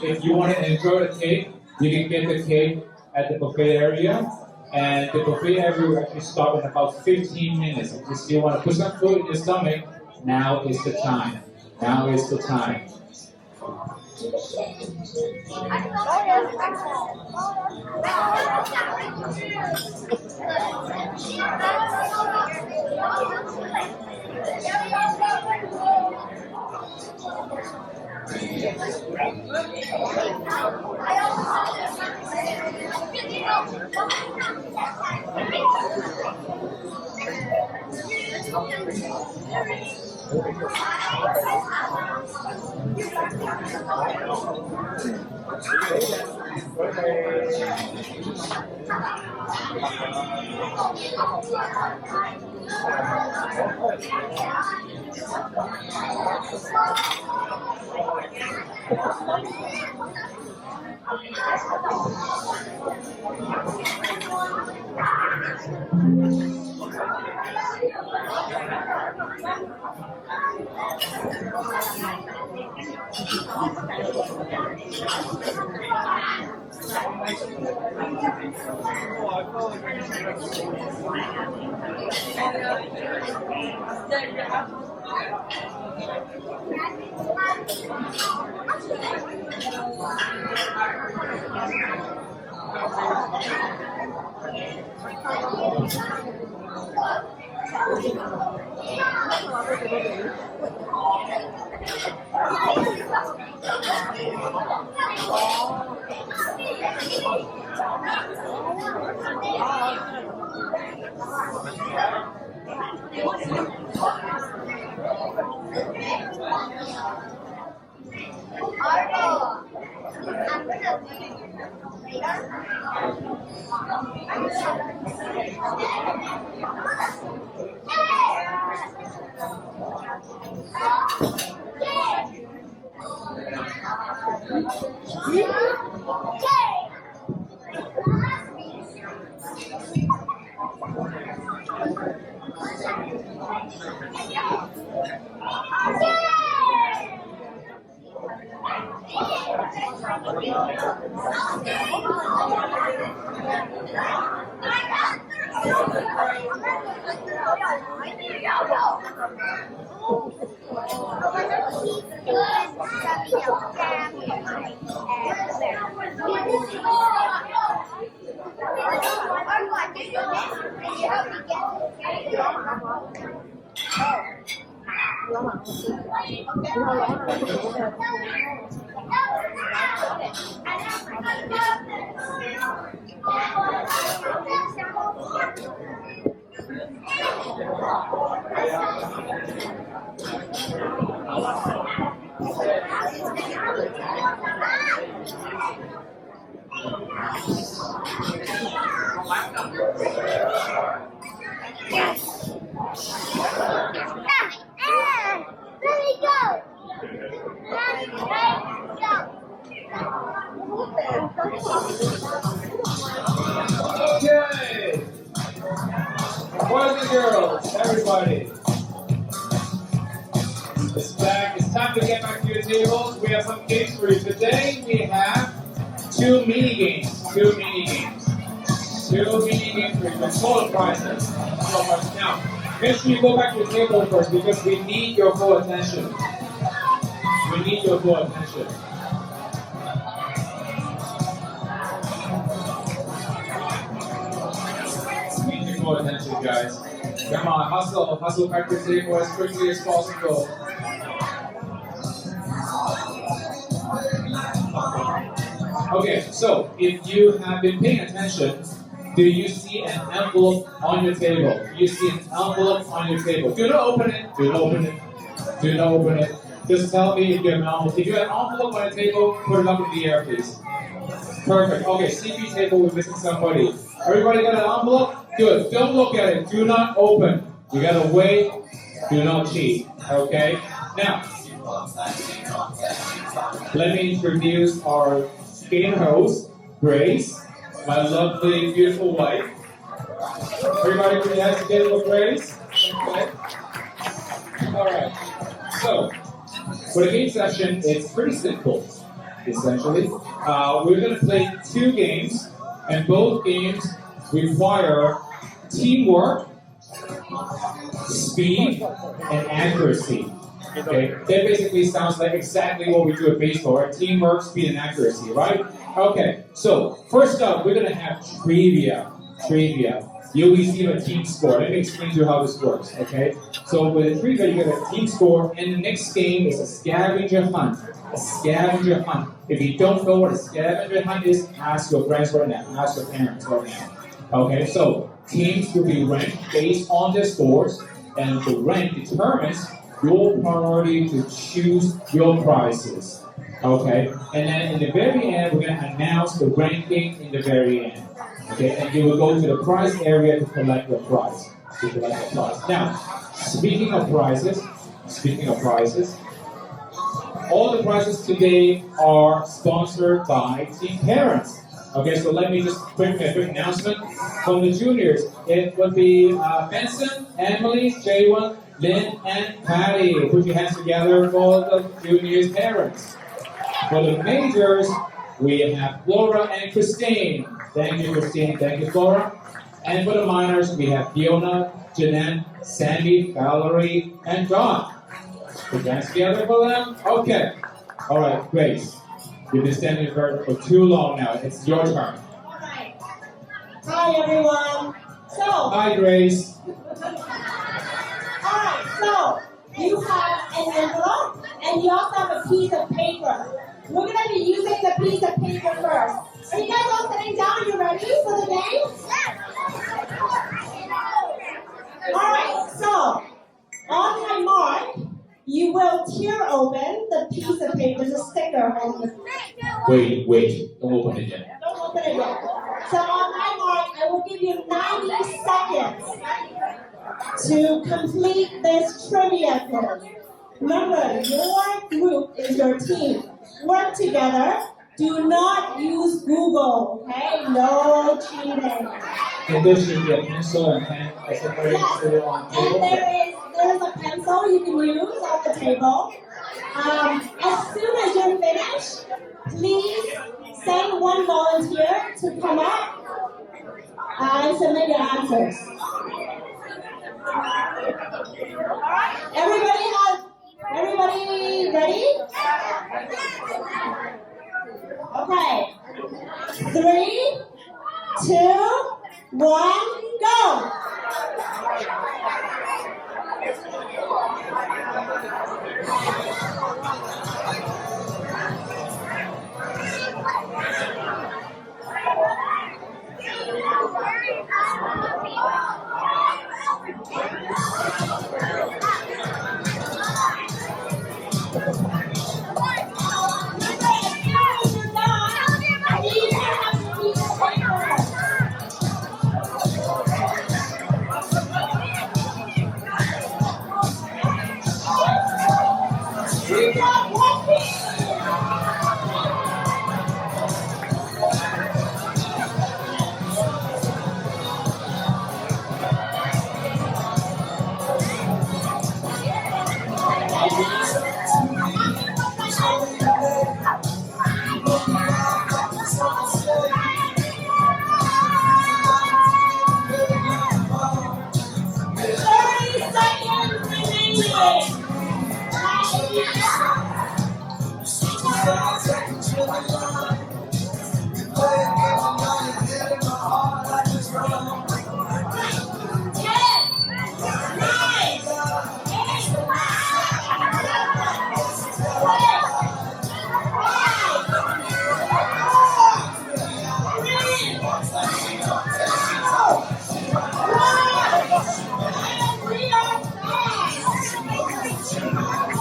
if you want to enjoy the cake, you can get the cake at the buffet area. And the buffet area will actually start in about 15 minutes. If you still want to put some food in your stomach, now is the time. Now is the time. games for you. Today we have two mini games for you. With total prizes. Now, make sure you go back to the table first because we need your full attention. We need your full attention. We need your full attention, guys. Come on, hustle back to the table as quickly as possible. Okay, so if you have been paying attention, do you see an envelope on your table? Do you see an envelope on your table? Do not open it. Do not open it. Do not open it. Just tell me if you have an envelope. If you have an envelope on the table, put it up in the air, please. Perfect. Okay, CP table, we're missing somebody. Everybody got an envelope? Good. Don't look at it. Do not open. You gotta wait. Do not cheat. Okay? Now, let me introduce our game host, Grace, my lovely, beautiful wife. Everybody put your hands together for Grace. Okay. Alright. So, for the game session, it's pretty simple, essentially. We're going to play two games, and both games require teamwork, speed, and accuracy. Okay, that basically sounds like exactly what we do at baseball, right? Teamwork, speed, and accuracy, right? Okay, so first up, we're gonna have trivia. You'll receive a team score. Let me explain to you how this works, okay? So with a trivia, you get a team score, and the next game is a scavenger hunt. A scavenger hunt. If you don't know what a scavenger hunt is, ask your friends right now. Ask your parents right now. Okay, so teams will be ranked based on their scores, and the rank determines your priority to choose your prizes. Okay, and then in the very end, we're going to announce the ranking in the very end. Okay, and you will go to the prize area to collect your prize. Now, speaking of prizes, all the prizes today are sponsored by Team Parents. Okay, so let me just make a quick announcement. From the juniors, it would be Benson, Emily, Jaywon, Lynn, and Patty. Put your hands together for the juniors' parents. For the majors, we have Flora and Christine. Thank you, Christine. Thank you, Flora. And for the minors, we have Fiona, Jeanette, Sandy, Valerie, and Dawn. Put your hands together for them. Okay. All right, Grace. You've been standing for too long now. It's your turn. All right. Hi, everyone. Hi, Grace. Alright, so you have an envelope and you also have a piece of paper. We're going to be using the piece of paper first. Are you guys all sitting down? Are you ready for the game? Alright, so on my mark, you will tear open the piece of paper. There's a sticker holding the Wait. Don't open it yet. Don't open it yet. So on my mark, I will give you 90 seconds to complete this trivia quiz. Remember, your group is your team. Work together. Do not use Google, okay? No cheating. And there should be a pencil and pen separated on the table. And there's a pencil you can use on the table. As soon as you're finished, please send one volunteer to come up and submit your answers. Everybody ready? Okay. 3, 2, 1, go!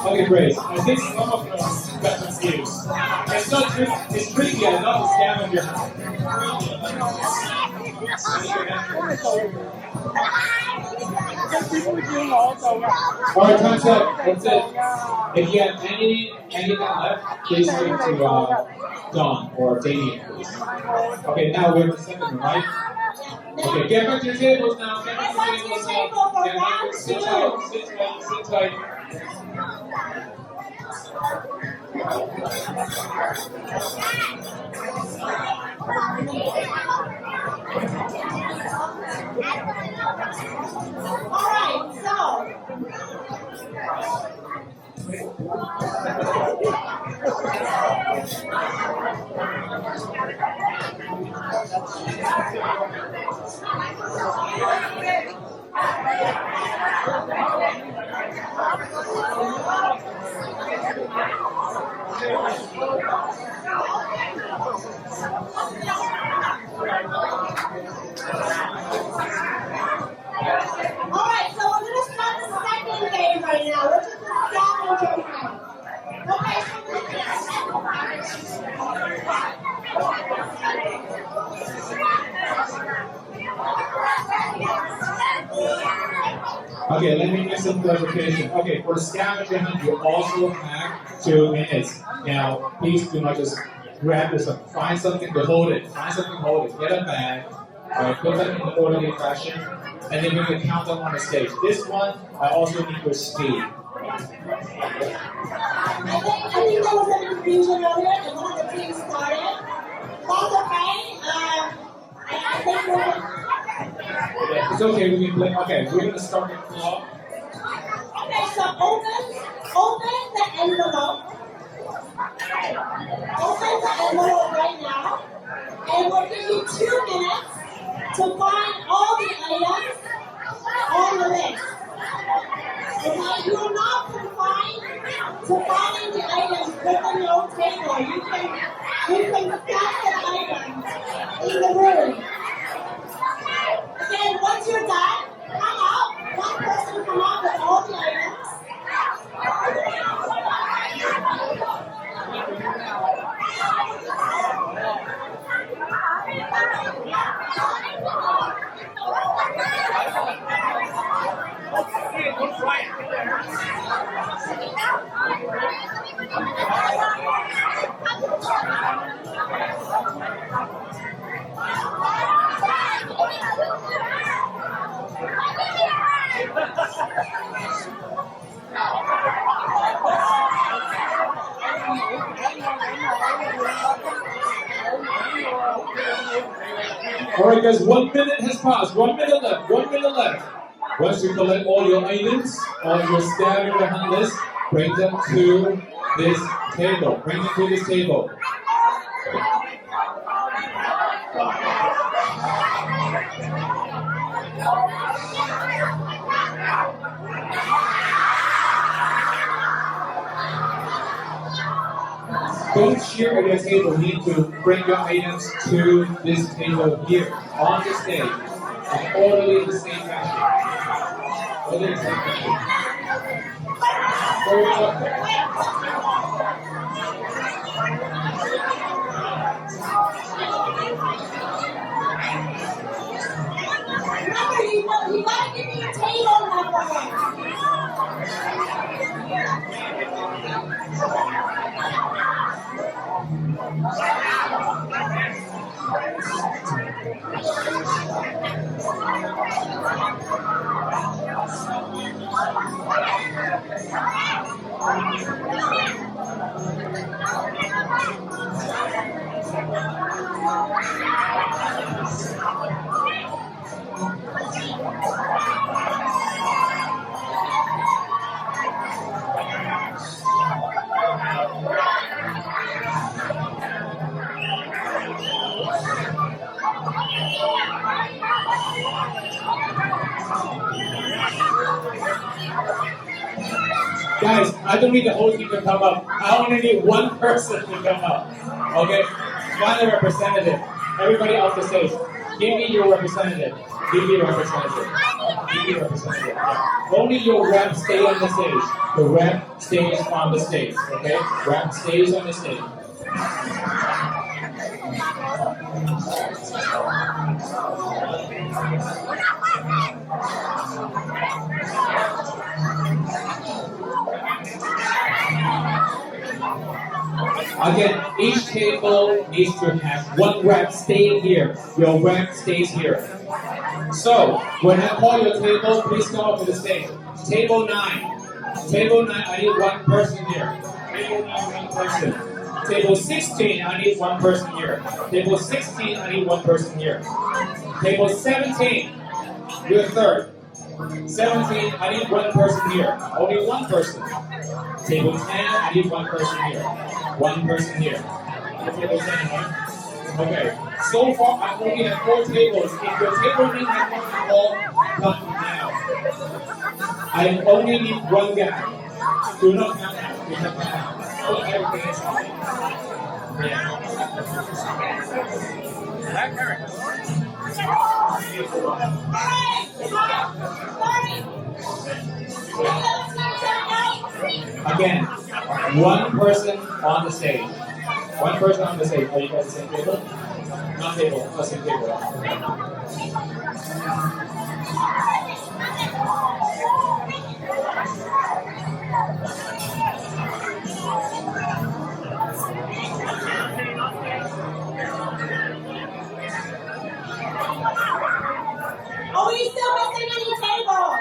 Okay, great. I think some of them got confused. It's not it's tricky enough to scavenger hunt. Alright, time's up. That's it. If you have any of that left, please give it to Don or Damien, please. Okay, now we're the second one, right? Okay, get back to your tables now. Get back to your tables now. Get back to sit tight, sit tight, sit tight. Alright, so Alright, so we're gonna start the second game right now, which is the scavenger hunt. Okay, Okay, let me give some clarification. Okay, for the scavenger hunt, you also have 2 minutes. Now, please do not just grab this up. Find something to hold it. Find something to hold it. Get a bag. Put them in the orderly fashion. And then we're going to count them on the stage. This one, I also need your speed. I think there was a confusion earlier and one of the teams started. That's okay. I think we're It's okay, we can play. Okay, we're going to start the clock. Okay, so open the envelope. Open the envelope right now. And we'll give you 2 minutes to find all the items on the list. Okay, you are not confined to finding the items within your table. You can stack the items in the room. Again, once you're done, come out. One person come out with all the items. Alright guys, 1 minute has passed. 1 minute left. 1 minute left. Once you collect all your items on your scavenger hunt list, bring them to this table. Bring them to this table. Don't share at your table. You need to bring your items to this table here on the stage in orderly the same fashion. Orderly the same fashion. Remember, you gotta give me your table number. Guys, I don't need the whole team to come up. I only need one person to come up. Okay? Find a representative. Everybody off the stage. Give me your representative. Give me your representative. Give me your representative. Yeah. Only your rep stay on the stage. The rep stays on the stage. Okay? Rep stays on the stage. Again, each table needs to have one rep staying here. Your rep stays here. So, when I call your table, please come up to the stage. Table 9. Table 9, I need one person here. Table 9, one person. Table 16, I need one person here. Table 16, I need one person here. Table 17, you're third. 17, I need one person here. Only one person. Table 10, I need one person here. One person here. Table 10, right? Okay. So far, I only have 4 tables. If your table name has one call, come now. I only need one guy. Do not count out. Do not count out. Put everything inside. Yeah. Again, one person on the stage. One person on the stage. Are you guys the same table? Not table. Oh, same table. Are we still missing any tables?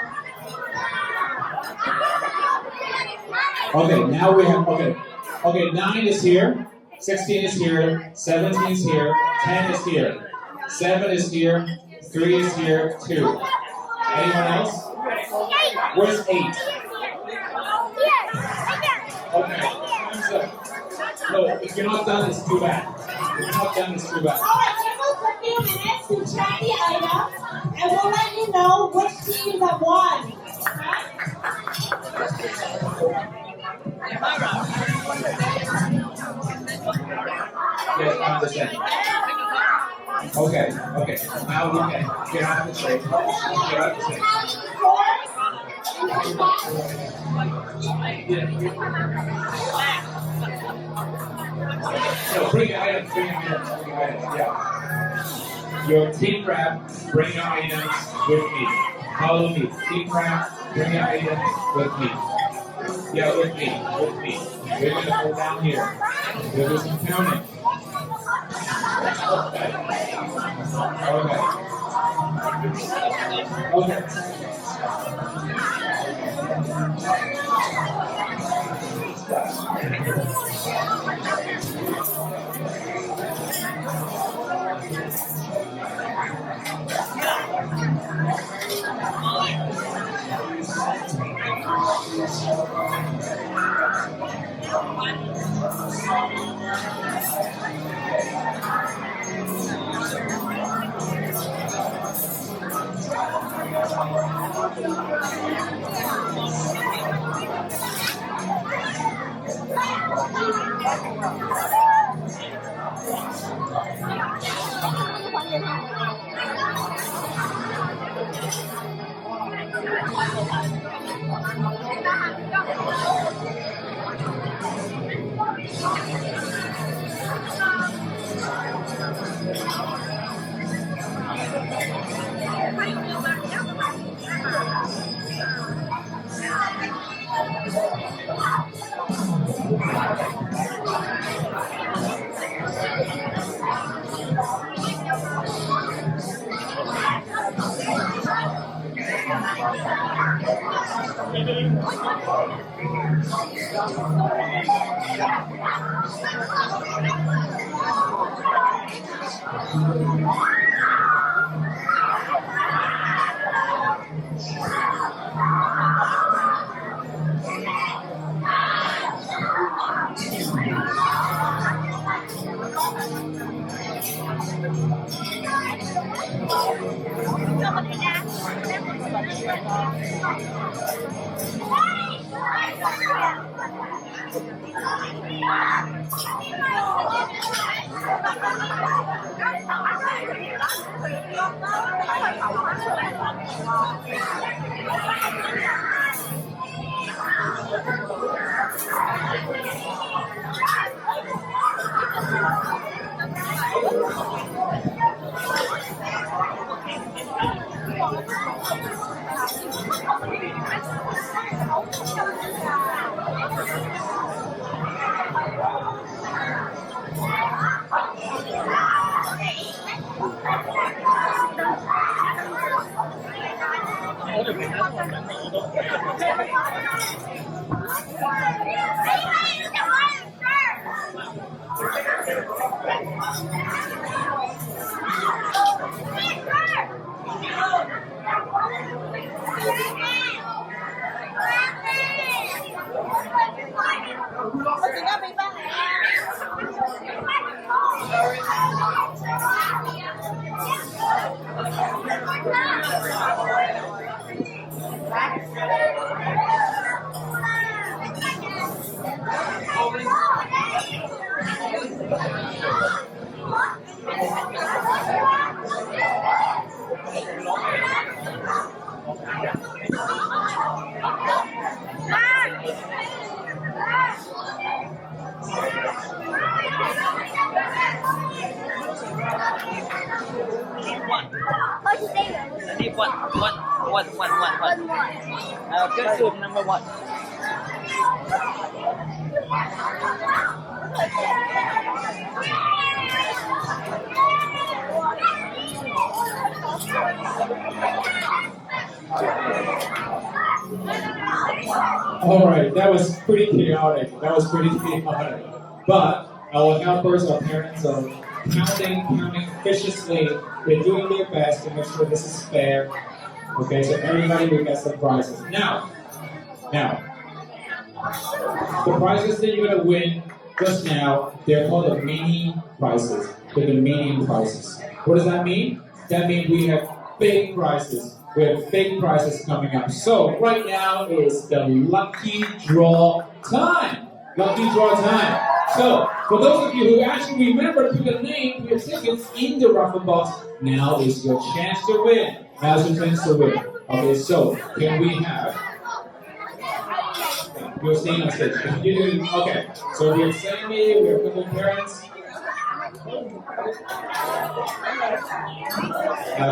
Okay, now we have, okay, 9 is here, 16 is here, 17 is here, 10 is here, 7 is here, 3 is here, 2. Anyone else? Where's 8? Okay, time's up. No, if you're not done, it's too bad. If you're not done, it's too bad. Alright, give us a few minutes to check the items, and we'll let you know which teams have won. Yes, I understand. Okay. Now we can get out of the stage. Get out of the stage. So bring your items, yeah. Your team rep, bring your items with me. Follow me. Team rep, bring your items with me. Yeah, with me. We're gonna go down here. We'll do some counting. Okay. Good soup, number one. All right, that was pretty chaotic. But I will now first our parents are counting viciously. They're doing their best to make sure this is fair. Okay, so everybody will get some prizes. Now, the prizes that you're gonna win just now, they're called the mini prizes. They're the medium prizes. What does that mean? That means we have big prizes. We have big prizes coming up. So right now is the lucky draw time. Lucky draw time. So for those of you who actually remember to put the name of your tickets in the raffle box, now is your chance to win. Now's your chance to win. Okay, so can we have? You're staying on stage. Okay, so we have Sammy, we have a couple of parents.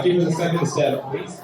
Give us a second to set up, please.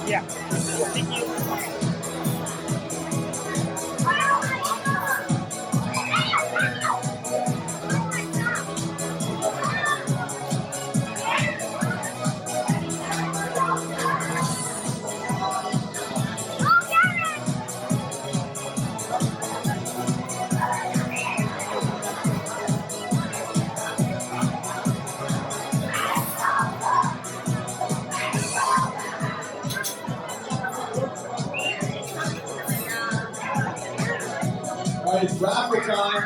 Yeah. Thank you. All right, it's raffle time.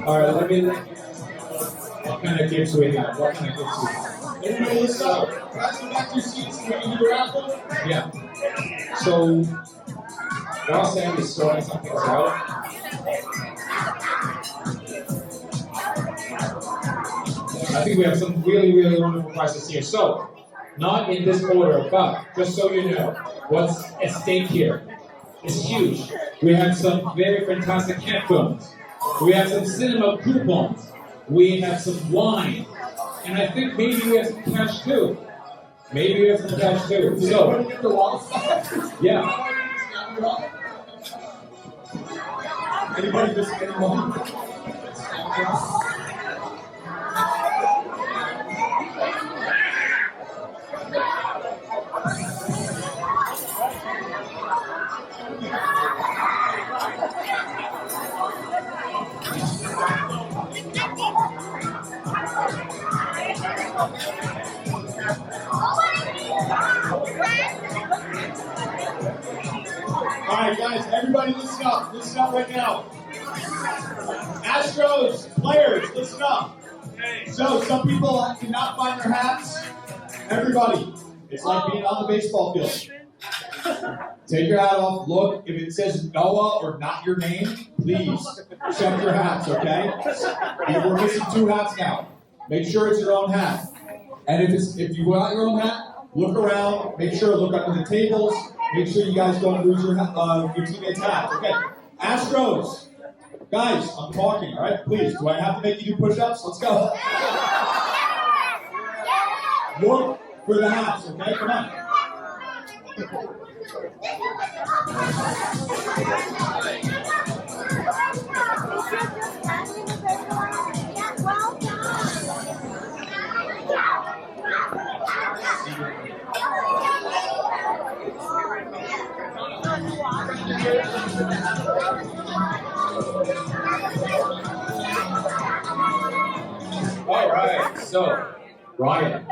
All right, let me. What kind of gifts we have? What kind of gifts we have? Everybody listen up. Guys, go back to your seats. Can we do the raffle? Yeah. So, while Sam is sorting something out, I think we have some really, really wonderful prizes here. So, Not in this order, but just so you know, what's at stake here is huge. We have some very fantastic headphones. We have some cinema coupons. We have some wine. And I think maybe we have some cash too. Maybe we have some cash too. So, yeah. Anybody miss anyone? All right, guys, everybody listen up. Listen up right now. Astros players, listen up. So, some people cannot find their hats. Everybody, it's like being on the baseball field. Take your hat off. Look, if it says Noah or not your name, please check your hats, okay? And we're missing 2 hats now. Make sure it's your own hat. And if you want your own hat, look around. Make sure look under the tables. Make sure you guys don't lose your teammates' hats. Okay. Astros, guys, I'm talking. All right, please. Do I have to make you do push-ups? Let's go. Look for the hats. Okay, come on. All right, so Ryan,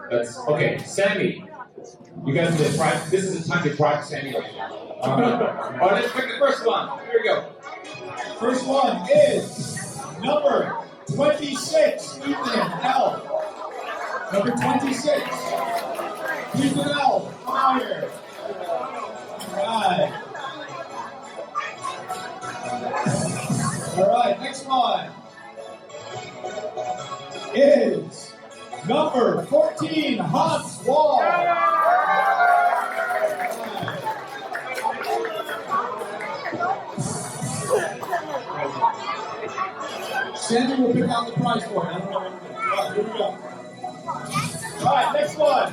that's okay. Sammy, you guys did right. This is the time to try Sammy. All right, let's pick the first one. Here we go. First one is number 26, Ethan L. Number 26, Ethan L. Come out here. All right, next one is number 14, Hans Wall. Sandy will pick out the prize for it. I don't know what it is. All right, here we go. All right, next one.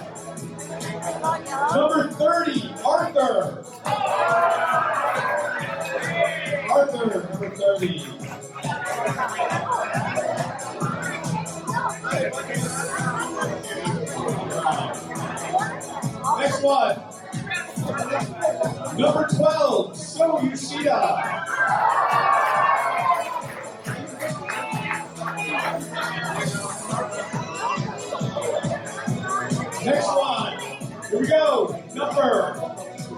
Number 30, Arthur. Arthur, number 30. Next one. Number 12, So Yoshida. Next one. Here we go. Number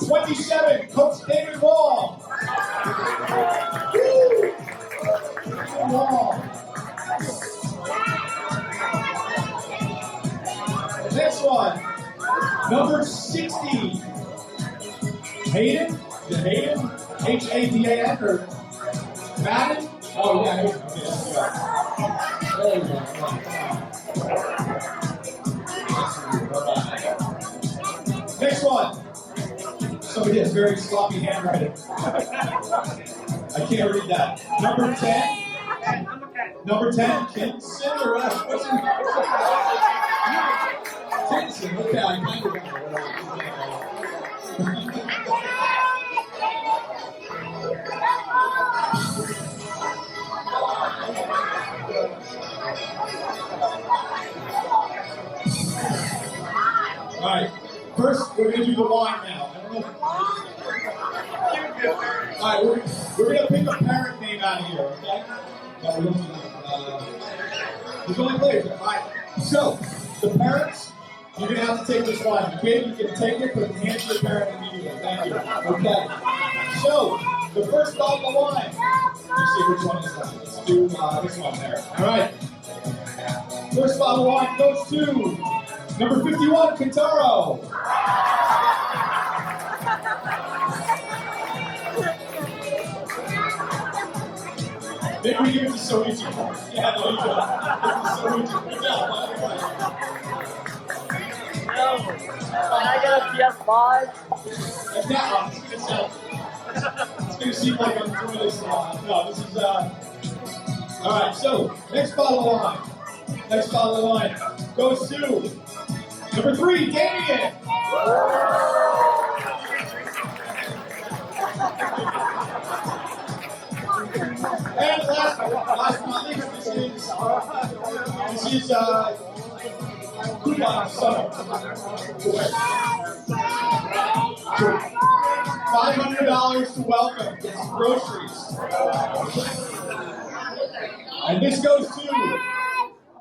27, Coach David Wall. Woo! Wall. Next one. Number 60. Hayden? Is it Hayden? H-A-D-A-N or Madden? Oh, yeah, Hayden. Okay, there we go. Next one. Somebody has very sloppy handwriting. I can't read that. Number 10. Number 10, Kinson or whatever. What's your name? Kinson. Okay, I kind of got it. All right. First, we're going to do the wine now. All right, we're going to pick a parent name out of here, okay? No, we don't do that. There's only players. All right. So, the parents, you're going to have to take this wine. Okay? You can take it, but hand to your parent immediately. Thank you. Okay. So, the first bottle of wine. Let's see which one is that. Let's do this one there. All right. First bottle of wine goes to number 51, Kintaro. Maybe we give it to Soichi. Yeah, there you go. Give it to Soichi. Good job. I get a PS5? It's gonna seem like I'm doing this. No, this is all right, so next bottle of wine. Next bottle of wine goes to number 3, Damien. And last but not least, this is coupon summer. $500 to welcome. Get some groceries. And this goes to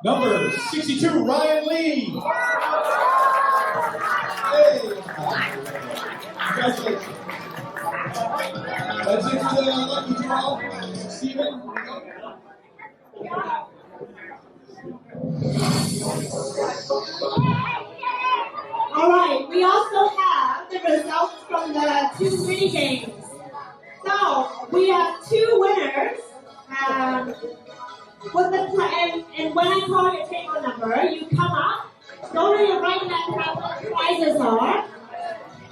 number 62, Ryan Lee. Hey. Congratulations. That's it for the lucky draw. Steven. All right, we also have the results from the 2 mini games. So we have 2 winners. And when I call your table number, you come up, go to your right hand where the prizes are,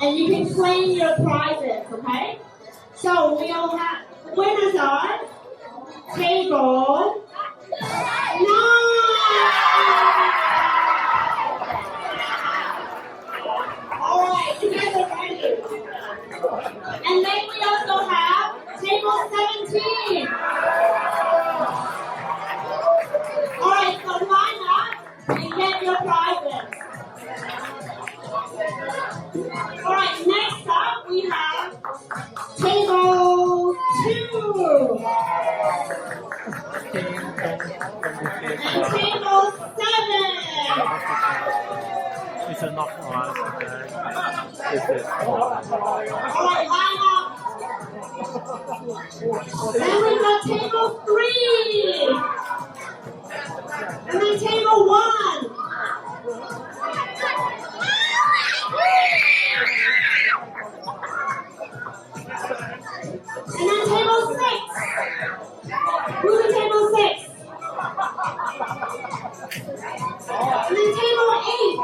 and you can claim your prizes, okay? So we'll have, the winners are table 9! All right, you guys are ready. And then we also have table 17. All right, so line up and get your prizes. All right, next up we have table 2 and table 7. It's enough for us. All right, line up. Then we've got table 3 and then table 1. And then table 6. Who's at table 6? And then table 8.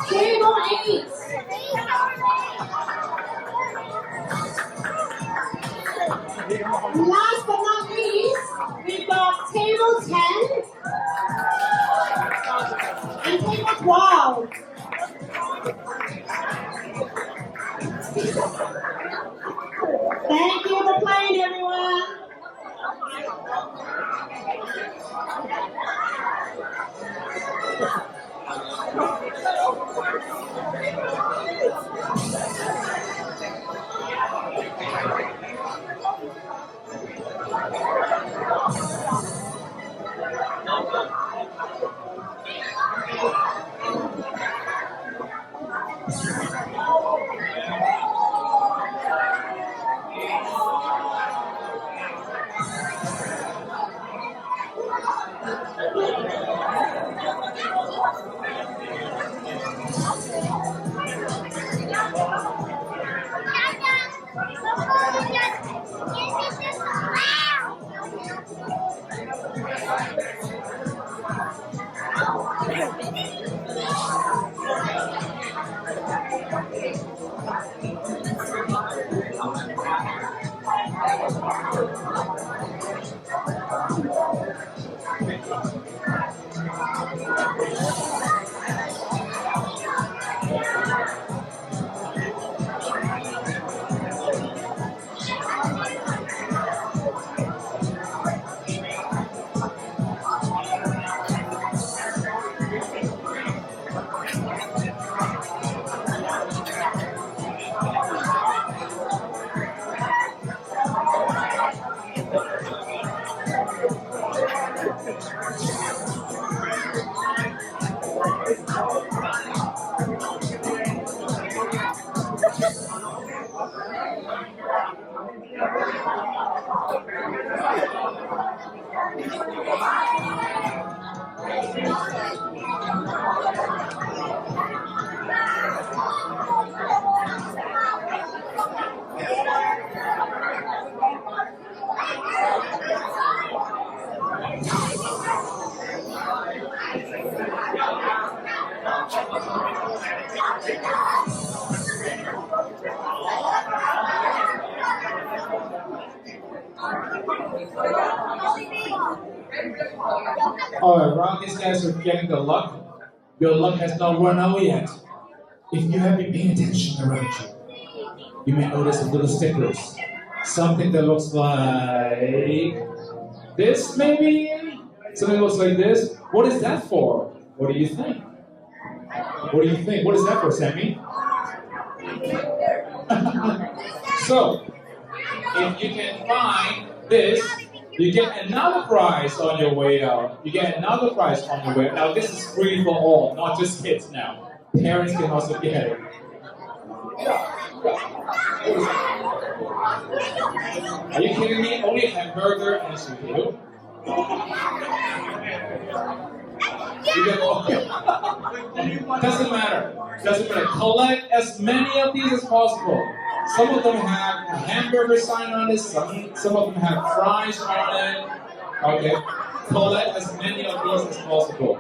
Table 8. Last but not least, we've got table 10 and table 12. Thank you for playing, everyone. Alright, around these guys are getting the luck. Your luck has not run out yet. If you have been paying attention around you, you may notice some little stickers. Something that looks like this, maybe? Something that looks like this. What is that for? What do you think? What do you think? What is that for, Sammy? So, if you can find this, you get another prize on your way out. You get another prize on your way out. Now, this is free for all, not just kids now. Parents can also get it. Are you kidding me? Only a hamburger and a cereal? You get okay. Doesn't matter. Doesn't matter. Collect as many of these as possible. Some of them have a hamburger sign on it. Some of them have fries on it. Okay. Collect as many of these as possible.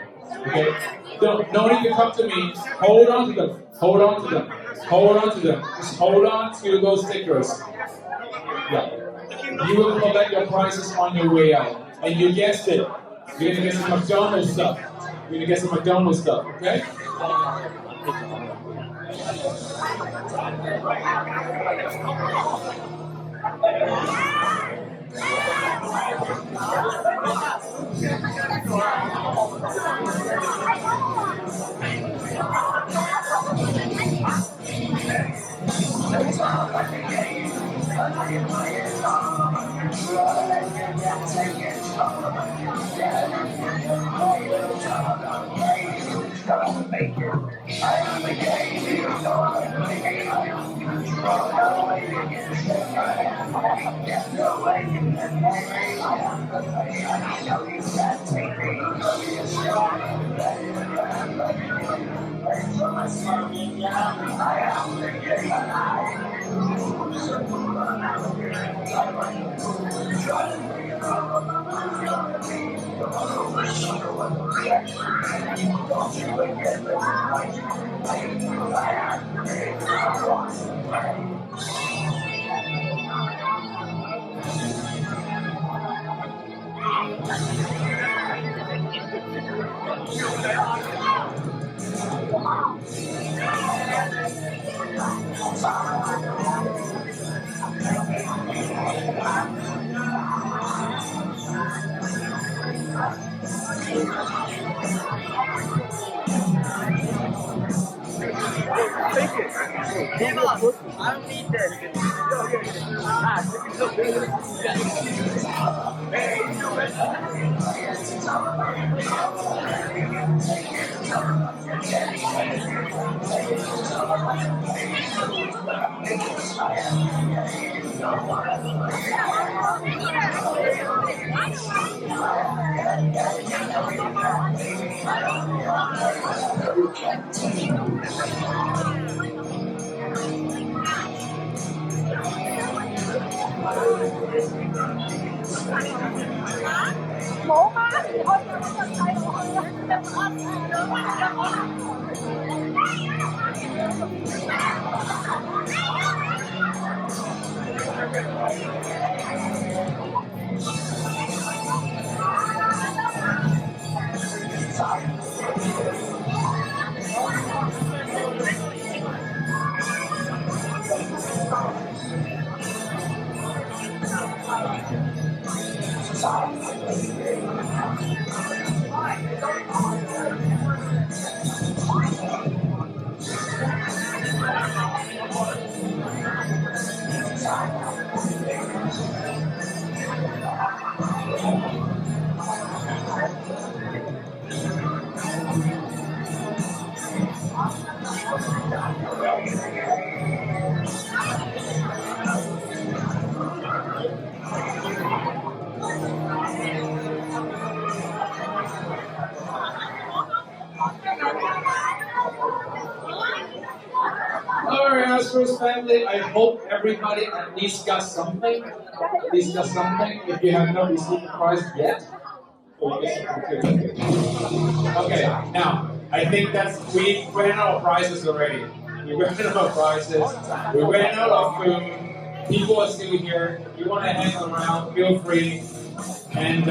Okay. No need to come to me. Hold on to them. Hold on to them. Hold on to them. Just hold on to those stickers. Yeah. You will collect your prizes on your way out. And you guessed it. You're gonna get some McDonald's stuff. You're gonna get some McDonald's stuff, okay? I don't need Alright, Astros family, I hope everybody at least got something. At least got something. If you have not received the prize yet. Okay, now, I think we ran out of prizes already. We ran out of prizes. We ran out of food. People are still here. If you want to hang around, feel free. And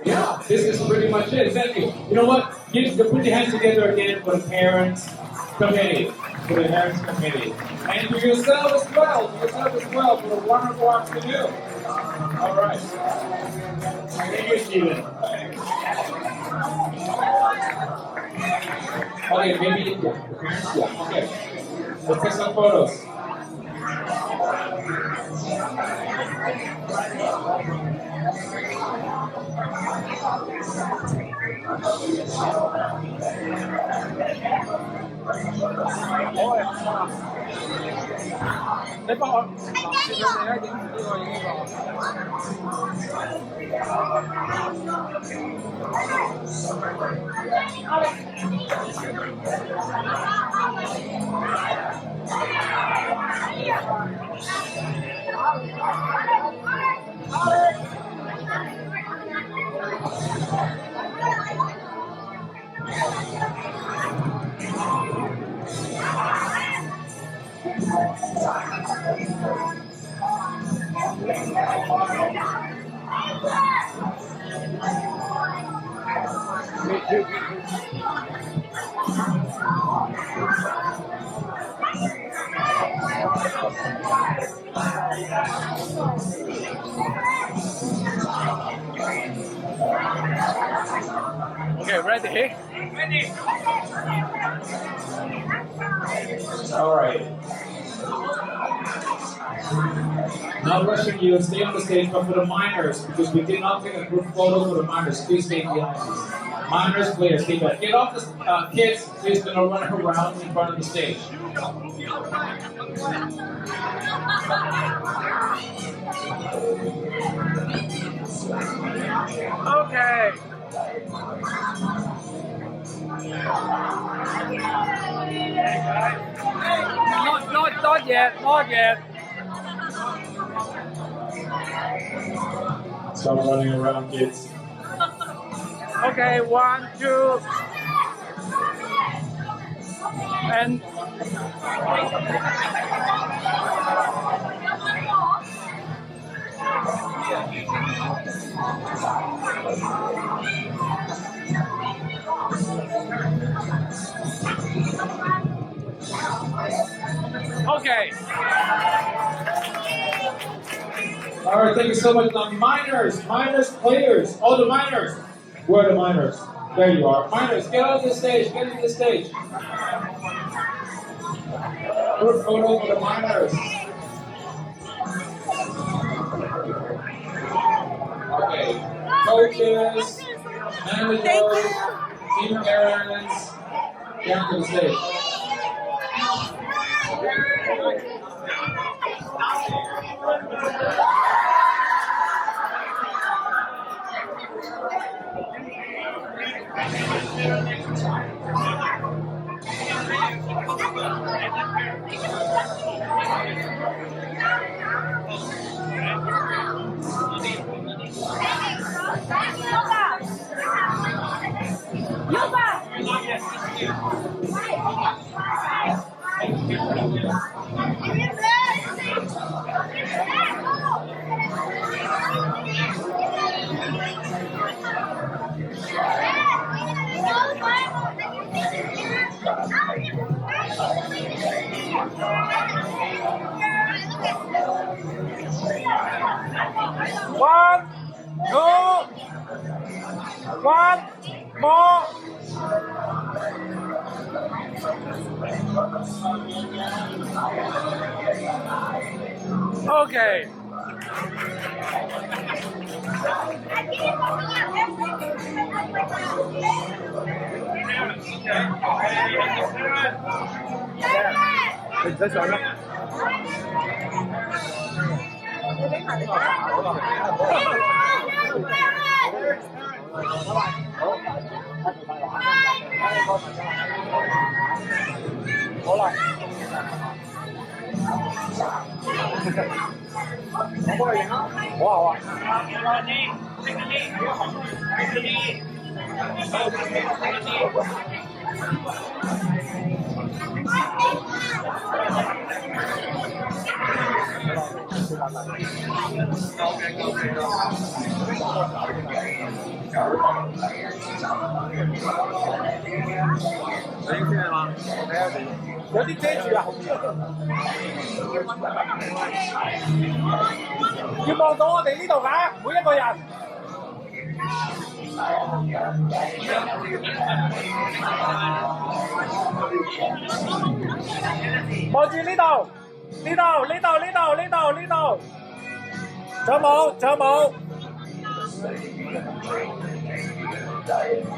Yeah, this is pretty much it. Thank you. You know what? Put your hands together again for the parents committee. For the parents committee. And for yourself as well. For the wonderful afternoon. All right. Thank you, Stephen. Okay, maybe the parents. Yeah. Okay. Let's take some photos. Okay, ready? Ready. All right. Not rushing you. Stay on the stage, but for the minors, because we did not take a group photo for the minors, please stay behind. Minors, players, stay back. Get off the kids. Please do not run around in front of the stage. Okay. Not yet, not yet. Stop running around, kids. Okay, 1, 2. And okay. All right, thank you so much. Now, minors, players, all the minors. Where are the minors? There you are. Minors, get on the stage, get on the stage. Group photo for the minors. Okay, coaches, managers, team parents, get on the stage. One, two, one more. Okay. 你先係嘛？睇下先，有啲遮住啊後面。要望到我哋呢度㗎，每一個人。望住呢度，呢度，呢度，呢度，呢度，呢度。仲有冇？仲有冇？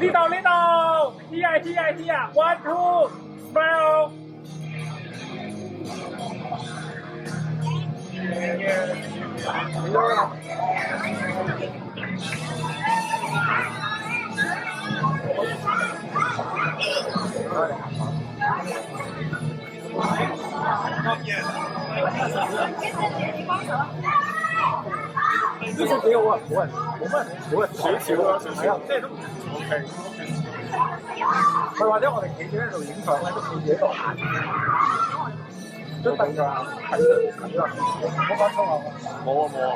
呢度呢度 ，here here here one two smile。呢隻幾好啊！冇人少少啦，少少，即係都 OK。佢或者我哋企住喺度影相咧，都企住喺度行，都得㗎，近啦，冇講粗口。冇啊冇啊。